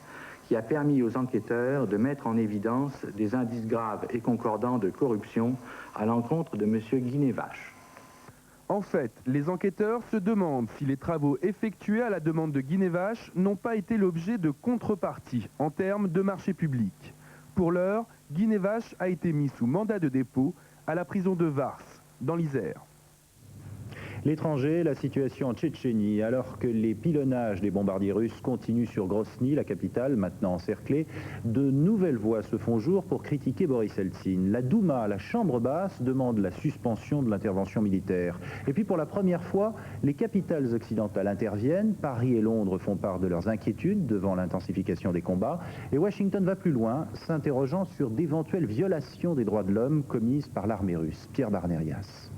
Speaker 23: qui a permis aux enquêteurs de mettre en évidence des indices graves et concordants de corruption à l'encontre de M. Guy Nevache.
Speaker 22: En fait, les enquêteurs se demandent si les travaux effectués à la demande de Guinévache n'ont pas été l'objet de contrepartie en termes de marché public. Pour l'heure, Guinévache a été mis sous mandat de dépôt à la prison de Vars, dans l'Isère.
Speaker 15: L'étranger, la situation en Tchétchénie, alors que les pilonnages des bombardiers russes continuent sur Grozny, la capitale, maintenant encerclée, de nouvelles voix se font jour pour critiquer Boris Eltsine. La Douma, la chambre basse, demande la suspension de l'intervention militaire. Et puis pour la première fois, les capitales occidentales interviennent. Paris et Londres font part de leurs inquiétudes devant l'intensification des combats. Et Washington va plus loin, s'interrogeant sur d'éventuelles violations des droits de l'homme commises par l'armée russe. Pierre Barnérias.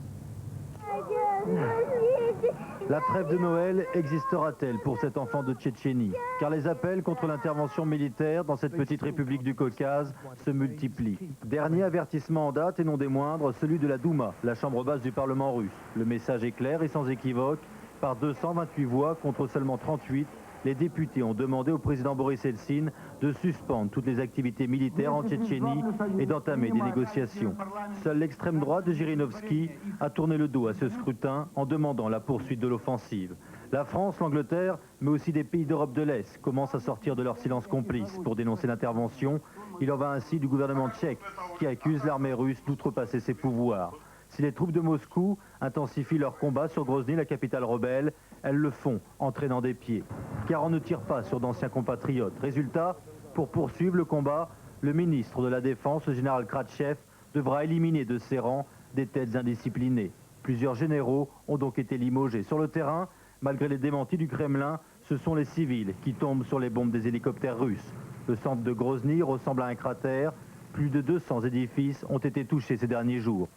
Speaker 1: La trêve de Noël existera-t-elle pour cet enfant de Tchétchénie? Car les appels contre l'intervention militaire dans cette petite république du Caucase se multiplient. Dernier avertissement en date et non des moindres, celui de la Douma, la chambre basse du Parlement russe. Le message est clair et sans équivoque. Par 228 voix contre seulement 38, les députés ont demandé au président Boris Eltsine de suspendre toutes les activités militaires en Tchétchénie et d'entamer des négociations. Seule l'extrême droite de Zhirinovsky a tourné le dos à ce scrutin en demandant la poursuite de l'offensive. La France, l'Angleterre, mais aussi des pays d'Europe de l'Est commencent à sortir de leur silence complice pour dénoncer l'intervention. Il en va ainsi du gouvernement tchèque qui accuse l'armée russe d'outrepasser ses pouvoirs. Si les troupes de Moscou intensifient leur combat sur Grozny, la capitale rebelle, elles le font en traînant des pieds. Car on ne tire pas sur d'anciens compatriotes. Résultat, pour poursuivre le combat, le ministre de la Défense, le général Kratchev, devra éliminer de ses rangs des têtes indisciplinées. Plusieurs généraux ont donc été limogés. Sur le terrain, malgré les démentis du Kremlin, ce sont les civils qui tombent sur les bombes des hélicoptères russes. Le centre de Grozny ressemble à un cratère. Plus de 200 édifices ont été touchés ces derniers jours.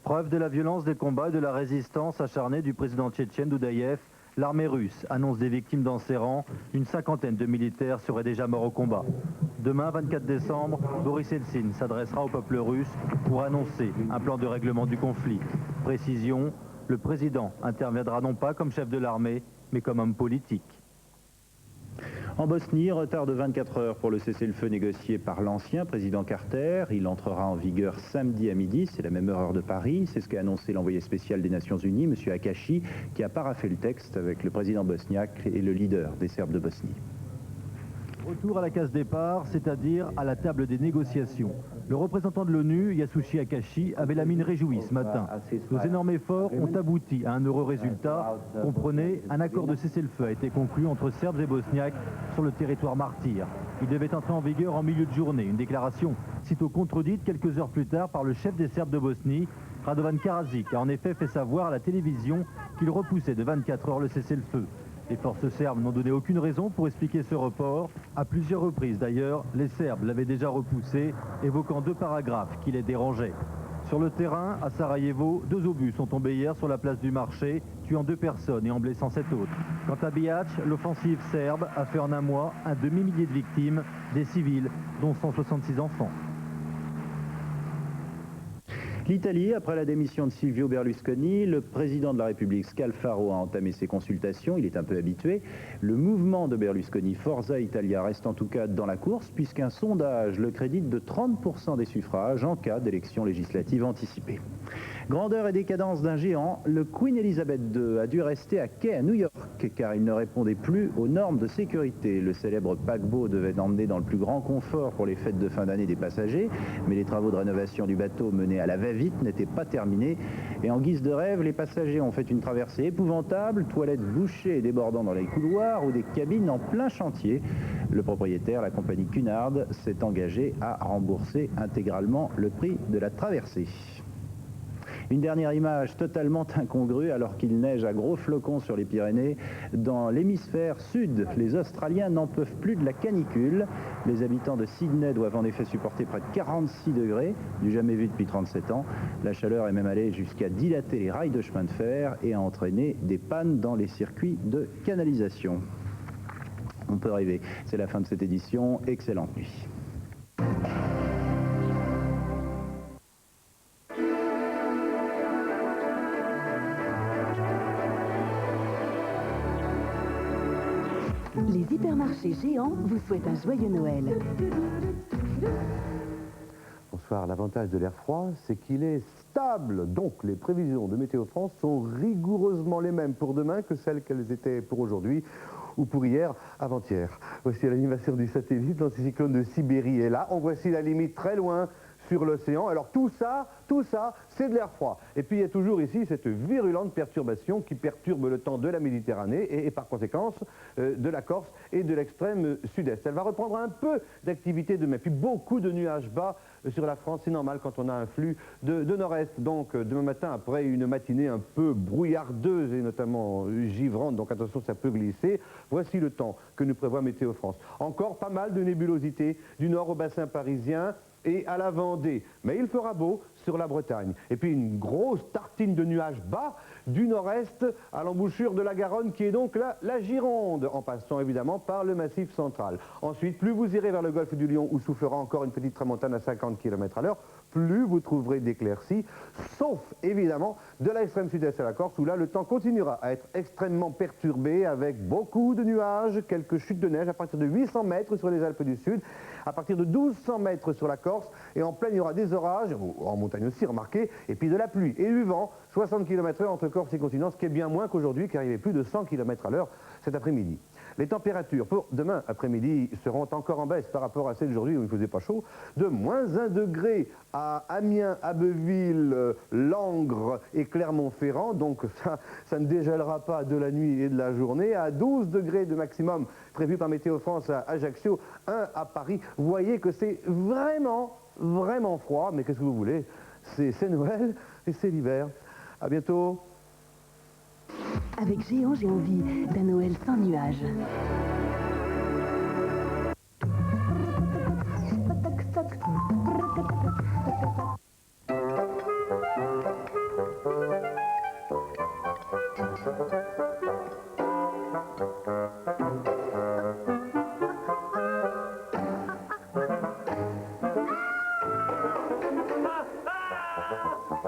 Speaker 1: Preuve de la violence des combats et de la résistance acharnée du président tchétchène Doudaïev, l'armée russe annonce des victimes dans ses rangs. Une cinquantaine de militaires seraient déjà morts au combat. Demain, 24 décembre, Boris Eltsine s'adressera au peuple russe pour annoncer un plan de règlement du conflit. Précision, le président interviendra non pas comme chef de l'armée, mais comme homme politique.
Speaker 15: En Bosnie, retard de 24 heures pour le cessez-le-feu négocié par l'ancien président Carter. Il entrera en vigueur samedi à midi, c'est la même heure de Paris. C'est ce qu'a annoncé l'envoyé spécial des Nations Unies, M. Akashi, qui a paraphé le texte avec le président bosniaque et le leader des Serbes de Bosnie.
Speaker 1: Retour à la case départ, c'est-à-dire à la table des négociations. Le représentant de l'ONU, Yasushi Akashi, avait la mine réjouie ce matin. Nos énormes efforts ont abouti à un heureux résultat. Comprenez, un accord de cessez-le-feu a été conclu entre Serbes et Bosniaques sur le territoire martyr. Il devait entrer en vigueur en milieu de journée. Une déclaration sitôt contredite quelques heures plus tard par le chef des Serbes de Bosnie. Radovan Karadzic a en effet fait savoir à la télévision qu'il repoussait de 24 heures le cessez-le-feu. Les forces serbes n'ont donné aucune raison pour expliquer ce report. À plusieurs reprises d'ailleurs, les Serbes l'avaient déjà repoussé, évoquant 2 paragraphes qui les dérangeaient. Sur le terrain, à Sarajevo, 2 obus sont tombés hier sur la place du marché, tuant 2 personnes et en blessant 7 autres. Quant à Bihac, l'offensive serbe a fait en un mois un demi-millier de victimes, des civils, dont 166 enfants.
Speaker 15: L'Italie, après la démission de Silvio Berlusconi, le président de la République Scalfaro a entamé ses consultations, il est un peu habitué. Le mouvement de Berlusconi, Forza Italia, reste en tout cas dans la course puisqu'un sondage le crédite de 30% des suffrages en cas d'élection législative anticipée. Grandeur et décadence d'un géant, le Queen Elizabeth II a dû rester à quai à New York car il ne répondait plus aux normes de sécurité. Le célèbre paquebot devait emmener dans le plus grand confort pour les fêtes de fin d'année des passagers, mais les travaux de rénovation du bateau menés à la va-vite n'étaient pas terminés et en guise de rêve, les passagers ont fait une traversée épouvantable, toilettes bouchées et débordant dans les couloirs ou des cabines en plein chantier. Le propriétaire, la compagnie Cunard, s'est engagé à rembourser intégralement le prix de la traversée. Une dernière image totalement incongrue alors qu'il neige à gros flocons sur les Pyrénées. Dans l'hémisphère sud, les Australiens n'en peuvent plus de la canicule. Les habitants de Sydney doivent en effet supporter près de 46 degrés, du jamais vu depuis 37 ans. La chaleur est même allée jusqu'à dilater les rails de chemin de fer et a entraîné des pannes dans les circuits de canalisation. On peut rêver. C'est la fin de cette édition. Excellente nuit.
Speaker 5: Les hypermarchés géants vous souhaitent un joyeux Noël.
Speaker 9: Bonsoir, l'avantage de l'air froid, c'est qu'il est stable. Donc les prévisions de Météo France sont rigoureusement les mêmes pour demain que celles qu'elles étaient pour aujourd'hui ou pour hier, avant-hier. Voici l'animation du satellite, l'anticyclone de Sibérie est là. En voici la limite très loin sur l'océan. Alors tout ça, c'est de l'air froid. Et puis il y a toujours ici cette virulente perturbation qui perturbe le temps de la Méditerranée et par conséquence de la Corse et de l'extrême sud-est. Elle va reprendre un peu d'activité demain, puis beaucoup de nuages bas sur la France. C'est normal quand on a un flux de nord-est. Donc demain matin, après une matinée un peu brouillardeuse et notamment givrante, donc attention, ça peut glisser. Voici le temps que nous prévoit Météo France. Encore pas mal de nébulosité du nord au bassin parisien et à la Vendée. Mais il fera beau sur la Bretagne. Et puis une grosse tartine de nuages bas du nord-est à l'embouchure de la Garonne, qui est donc la Gironde, en passant évidemment par le Massif central. Ensuite, plus vous irez vers le golfe du Lion, où soufflera encore une petite tramontane à 50 km/h, plus vous trouverez d'éclaircies, sauf évidemment de l'extrême sud-est à la Corse, où là le temps continuera à être extrêmement perturbé, avec beaucoup de nuages, quelques chutes de neige à partir de 800 mètres sur les Alpes du Sud, à partir de 1200 mètres sur la Corse, et en pleine il y aura des orages, en montagne aussi remarquez, et puis de la pluie et du vent, 60 km/h entre Corse et continent, ce qui est bien moins qu'aujourd'hui, car il y avait plus de 100 km/h cet après-midi. Les températures pour demain après-midi seront encore en baisse par rapport à celles d'aujourd'hui où il ne faisait pas chaud, de moins 1 degré à Amiens, Abbeville, Langres et Clermont-Ferrand, donc ça ne dégèlera pas de la nuit et de la journée, à 12 degrés de maximum prévu par Météo France à Ajaccio, 1 à Paris. Vous voyez que c'est vraiment froid, mais qu'est-ce que vous voulez? C'est Noël et c'est l'hiver. À bientôt.
Speaker 5: Avec Géant, j'ai envie d'un Noël sans nuages.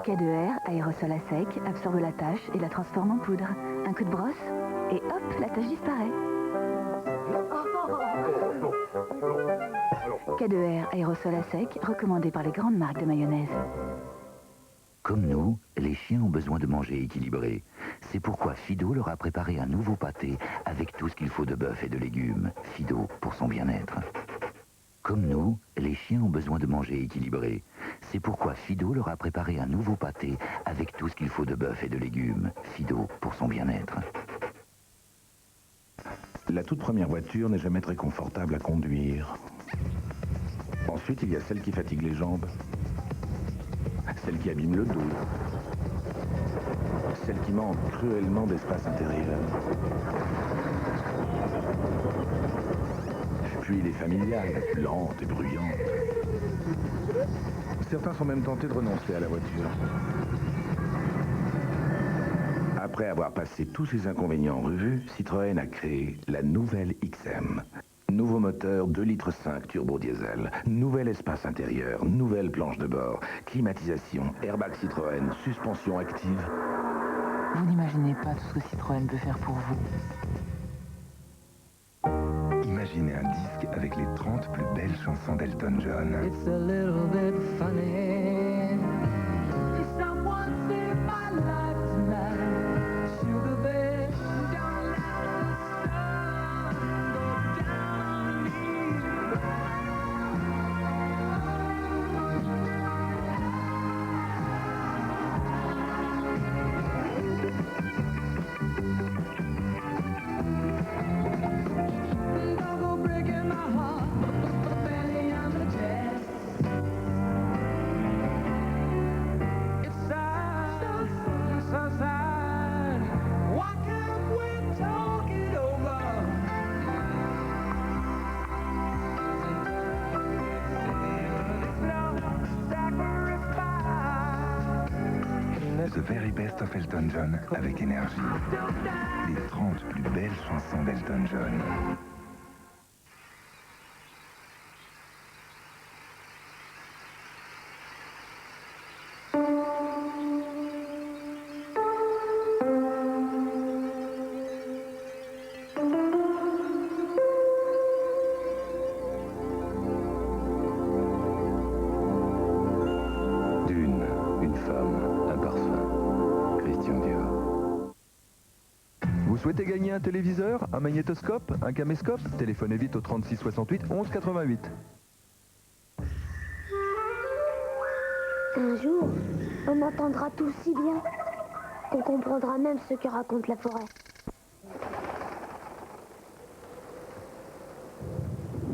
Speaker 5: K2R, aérosol à sec, absorbe la tache et la transforme en poudre. Un coup de brosse et hop, la tache disparaît. K2R, aérosol à sec, recommandé par les grandes marques de mayonnaise.
Speaker 10: Comme nous, les chiens ont besoin de manger équilibré. C'est pourquoi Fido leur a préparé un nouveau pâté avec tout ce qu'il faut de bœuf et de légumes. Fido, pour son bien-être. Comme nous, les chiens ont besoin de manger équilibré. C'est pourquoi Fido leur a préparé un nouveau pâté avec tout ce qu'il faut de bœuf et de légumes. Fido, pour son bien-être.
Speaker 7: La toute première voiture n'est jamais très confortable à conduire. Ensuite, il y a celle qui fatigue les jambes, celle qui abîme le dos, celle qui manque cruellement d'espace intérieur. Puis les familiales, lentes et bruyantes. Certains sont même tentés de renoncer à la voiture. Après avoir passé tous ces inconvénients en revue, Citroën a créé la nouvelle XM. Nouveau moteur 2,5 litres turbo diesel, nouvel espace intérieur, nouvelle planche de bord, climatisation, airbag Citroën, suspension active.
Speaker 11: Vous n'imaginez pas tout ce que Citroën peut faire pour vous.
Speaker 7: Imaginez un disque avec les 30 plus belles chansons d'Elton John.
Speaker 19: It's a little bit funny. Someone saved my life tonight. Sugar babe, don't let the sun go down on
Speaker 7: The Very Best of Elton John avec énergie. Les 30 plus belles chansons d'Elton John.
Speaker 10: Une femme.
Speaker 22: souhaitez gagner un téléviseur, un magnétoscope, un caméscope? Téléphonez vite au 36 68 11 88.
Speaker 3: Un jour, on m'entendra tous si bien qu'on comprendra même ce que raconte la forêt.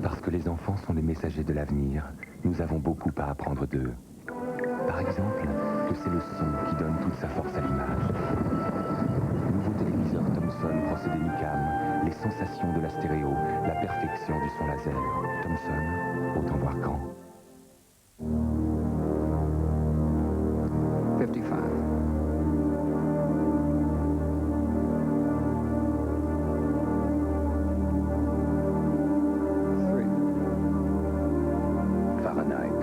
Speaker 12: Parce que les enfants sont les messagers de l'avenir, nous avons beaucoup à apprendre d'eux. Par exemple, que c'est le son qui donne toute sa force à l'image. Nouveau téléviseur Thomson procédé Nicam, les sensations de la stéréo, la perfection du son laser. Thomson, autant voir quand.
Speaker 23: 55.
Speaker 7: Fahrenheit.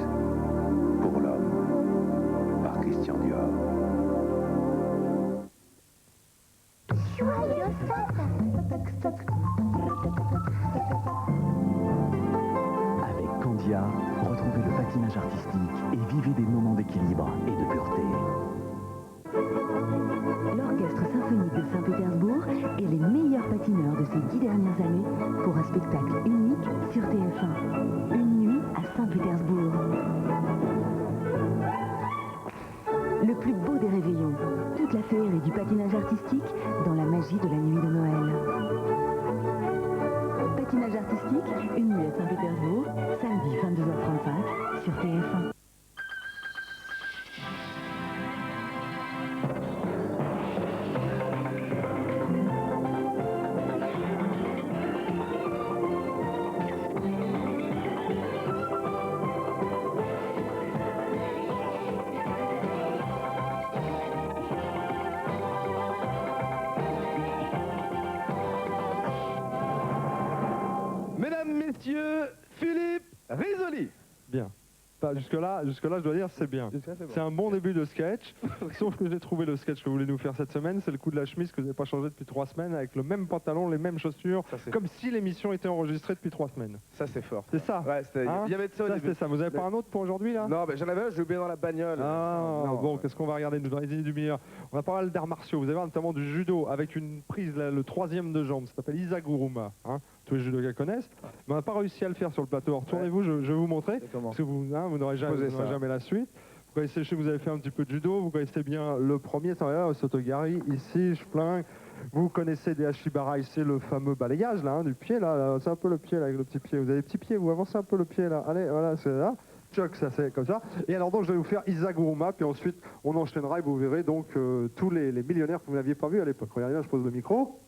Speaker 7: Pour l'homme. Par Christian Dior.
Speaker 18: Avec Candia, retrouvez le patinage artistique et vivez des moments d'équilibre et de pureté.
Speaker 5: L'Orchestre symphonique de Saint-Pétersbourg est les meilleurs patineurs de ces 10 dernières années pour un spectacle unique sur TF1. Une nuit à Saint-Pétersbourg. Le plus beau des réveillons. Toute la féerie du patinage artistique dans la magie de la nuit de Noël. Patinage artistique, une nuit à Saint-Pétersbourg, samedi 22h35 sur TF1.
Speaker 22: Mesdames, messieurs, Philippe Risoli.
Speaker 24: Bien. Jusque-là, je dois dire c'est bien. C'est un bon début de sketch, sauf que j'ai trouvé le sketch que vous voulez nous faire cette semaine, c'est le coup de la chemise que vous n'avez pas changé depuis 3 semaines, avec le même pantalon, les mêmes chaussures, comme si l'émission était enregistrée depuis 3 semaines.
Speaker 13: Ça c'est fort.
Speaker 24: C'est ça.
Speaker 13: Ouais,
Speaker 24: Hein
Speaker 13: il y avait de ça au début.
Speaker 24: C'était ça. Vous avez pas un autre pour aujourd'hui là?
Speaker 13: Non, mais j'en avais un, j'ai oublié dans la bagnole.
Speaker 24: Ah,
Speaker 13: Non,
Speaker 24: bon, qu'est-ce qu'on va regarder dans les du meilleur? On va parler d'arts martiaux, vous allez voir notamment du judo, avec une prise, là, le 3e de jambe, ça s'appelle Isaguruma. Hein, tous les judokas connaissent, mais on n'a pas réussi à le faire sur le plateau. Alors, tournez-vous, je vais vous montrer, parce que vous n'aurez jamais la suite. Vous connaissez, je sais que vous avez fait un petit peu de judo, vous connaissez bien le premier, Sotogari, ici, je flingue. Vous connaissez des Hashibara, ici, le fameux balayage là, du pied, là, c'est un peu le pied, là, avec le petit pied. Vous avez des petits pieds, vous avancez un peu le pied, là. Allez, voilà, c'est là. Choc, ça c'est comme ça. Et alors donc je vais vous faire Isaguruma, puis ensuite on enchaînera et vous verrez donc tous les millionnaires que vous n'aviez pas vus à l'époque. Regardez là, je pose le micro.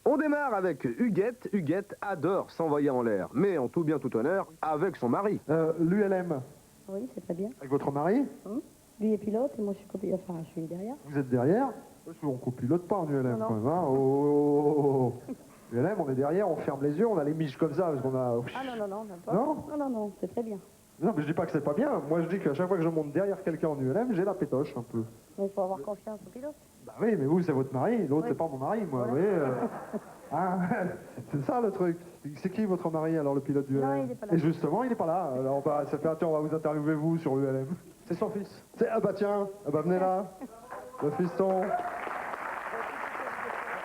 Speaker 13: On démarre avec Huguette. Huguette adore s'envoyer en l'air, mais en tout bien tout honneur, avec son mari.
Speaker 24: L'ULM,
Speaker 25: Oui, c'est très bien.
Speaker 24: avec votre mari,
Speaker 25: Lui est pilote et moi je suis copilote, enfin je suis derrière.
Speaker 24: vous êtes derrière. On ne copilote pas en ULM
Speaker 25: Non, non.
Speaker 24: quand même. Hein. Oh. ULM, on est derrière, on ferme les yeux, on a les miches comme ça, parce qu'on a...
Speaker 25: Ah non, non, non, pas.
Speaker 24: Non
Speaker 25: Non, c'est très bien.
Speaker 24: Non, mais je dis pas que c'est pas bien. Moi, je dis qu'à chaque fois que je monte derrière quelqu'un en ULM, j'ai la pétoche un peu.
Speaker 25: Mais il faut avoir confiance au pilote.
Speaker 24: Bah oui, mais vous, c'est votre mari. L'autre,
Speaker 25: Oui.
Speaker 24: c'est pas mon mari, moi.
Speaker 25: Voilà.
Speaker 24: Vous voyez, hein, c'est ça le truc. C'est qui votre mari, alors, le pilote du ULM?
Speaker 25: Non, il est pas là.
Speaker 24: Et justement, il n'est pas là. Alors, ça fait, tiens, on va vous interviewer, vous, sur l'ULM.
Speaker 13: C'est son fils.
Speaker 24: Ah bah tiens, ah bah venez là. Le fiston.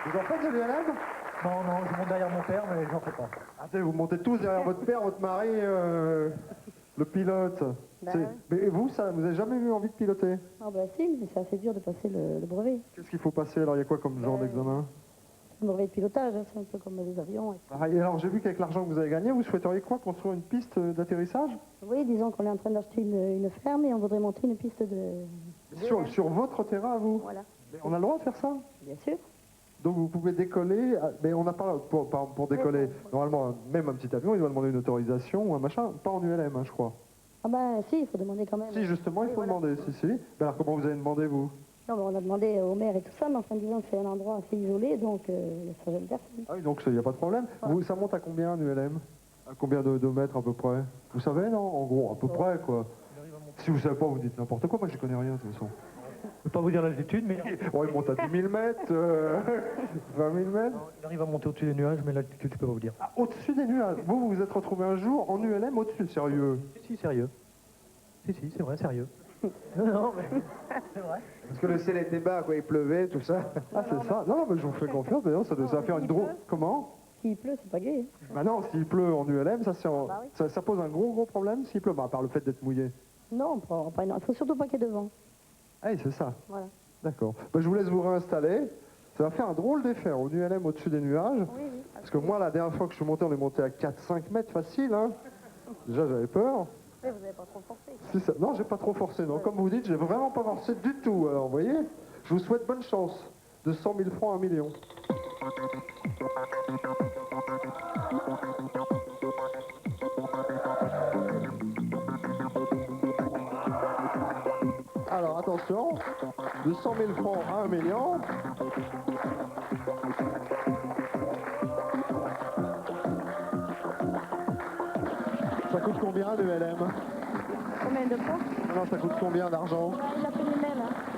Speaker 24: Vous en faites de l'ULM?
Speaker 26: Non, je monte derrière mon père, mais j'en fais pas.
Speaker 24: Attendez, vous montez tous derrière votre père, votre mari, le pilote.
Speaker 25: Bah
Speaker 24: C'est-
Speaker 25: ouais.
Speaker 24: Mais vous, ça, vous avez jamais eu envie de piloter?
Speaker 25: Ah bah si, mais c'est assez dur de passer le brevet.
Speaker 24: Qu'est-ce qu'il faut passer? Alors, il y a quoi comme genre d'examen?
Speaker 25: Le brevet de pilotage, hein, c'est un peu comme les avions.
Speaker 24: Ah, et alors, j'ai vu qu'avec l'argent que vous avez gagné, vous souhaiteriez quoi? Construire une piste d'atterrissage?
Speaker 25: Oui, disons qu'on est en train d'acheter une ferme et on voudrait monter une piste de...
Speaker 24: Sur votre terrain, vous?
Speaker 25: Voilà.
Speaker 24: Mais on a le droit de faire ça?
Speaker 25: Bien sûr.
Speaker 24: Donc vous pouvez décoller, mais on n'a pas, pour décoller, normalement, même un petit avion, il doit demander une autorisation ou un machin, pas en ULM, hein, je crois.
Speaker 25: Ah ben si, il faut demander quand même.
Speaker 24: Si, justement, il faut demander, si. Ben alors comment vous avez demandé, vous?
Speaker 25: Non, mais on a demandé au maire et tout ça, mais enfin disons que c'est un endroit assez isolé, donc il y a 100 personnes.
Speaker 24: Ah oui, donc il n'y a pas de problème. Vous, ça monte à combien, un ULM? À combien de mètres, à peu près? Vous savez, non? En gros, à peu près, quoi. Si vous savez pas, vous dites n'importe quoi, moi j'y connais rien, de toute façon.
Speaker 26: Je ne peux pas vous dire l'altitude, mais
Speaker 24: Bon, il monte à 10 000 mètres, 20 000 mètres.
Speaker 26: il arrive à monter au-dessus des nuages, mais l'altitude, je ne peux pas vous dire.
Speaker 24: Ah, au-dessus des nuages. Vous vous êtes retrouvé un jour en ULM au-dessus, sérieux?
Speaker 26: Si, sérieux. Si, c'est vrai, sérieux. Non, mais c'est vrai.
Speaker 24: Parce que le ciel était bas, quoi, il pleuvait, tout ça. Ah, c'est ça. Non, mais je vous fais confiance, d'ailleurs, ça doit faire une drôle. Comment?
Speaker 25: S'il pleut, c'est pas gay.
Speaker 24: Bah non, s'il pleut en ULM, ça,
Speaker 25: bah oui.
Speaker 24: ça pose un gros problème s'il pleut, bah, à part le fait d'être mouillé.
Speaker 25: Non, pas énorme. Il faut surtout pas qu'il y ait de vent.
Speaker 24: Ah, c'est ça.
Speaker 25: Voilà.
Speaker 24: D'accord. Bah, je vous laisse vous réinstaller. Ça va faire un drôle d'effet en ULM au-dessus des nuages.
Speaker 25: Oui, oui.
Speaker 24: Parce que moi, la dernière fois que je suis monté, on est monté à 4-5 mètres facile. Hein. Déjà, j'avais peur.
Speaker 25: Oui, vous n'avez pas trop forcé.
Speaker 24: Si ça... Non, j'ai pas trop forcé. Non. Comme vous dites, j'ai vraiment pas forcé du tout. Alors, vous voyez, je vous souhaite bonne chance. De 100 000 francs à 1 million. Alors, attention. De 100 000 francs à 1 million. Ça coûte combien le LM?
Speaker 25: Combien de fois?
Speaker 24: Non, ça coûte combien d'argent?
Speaker 25: Il a fait lui-même. Hein.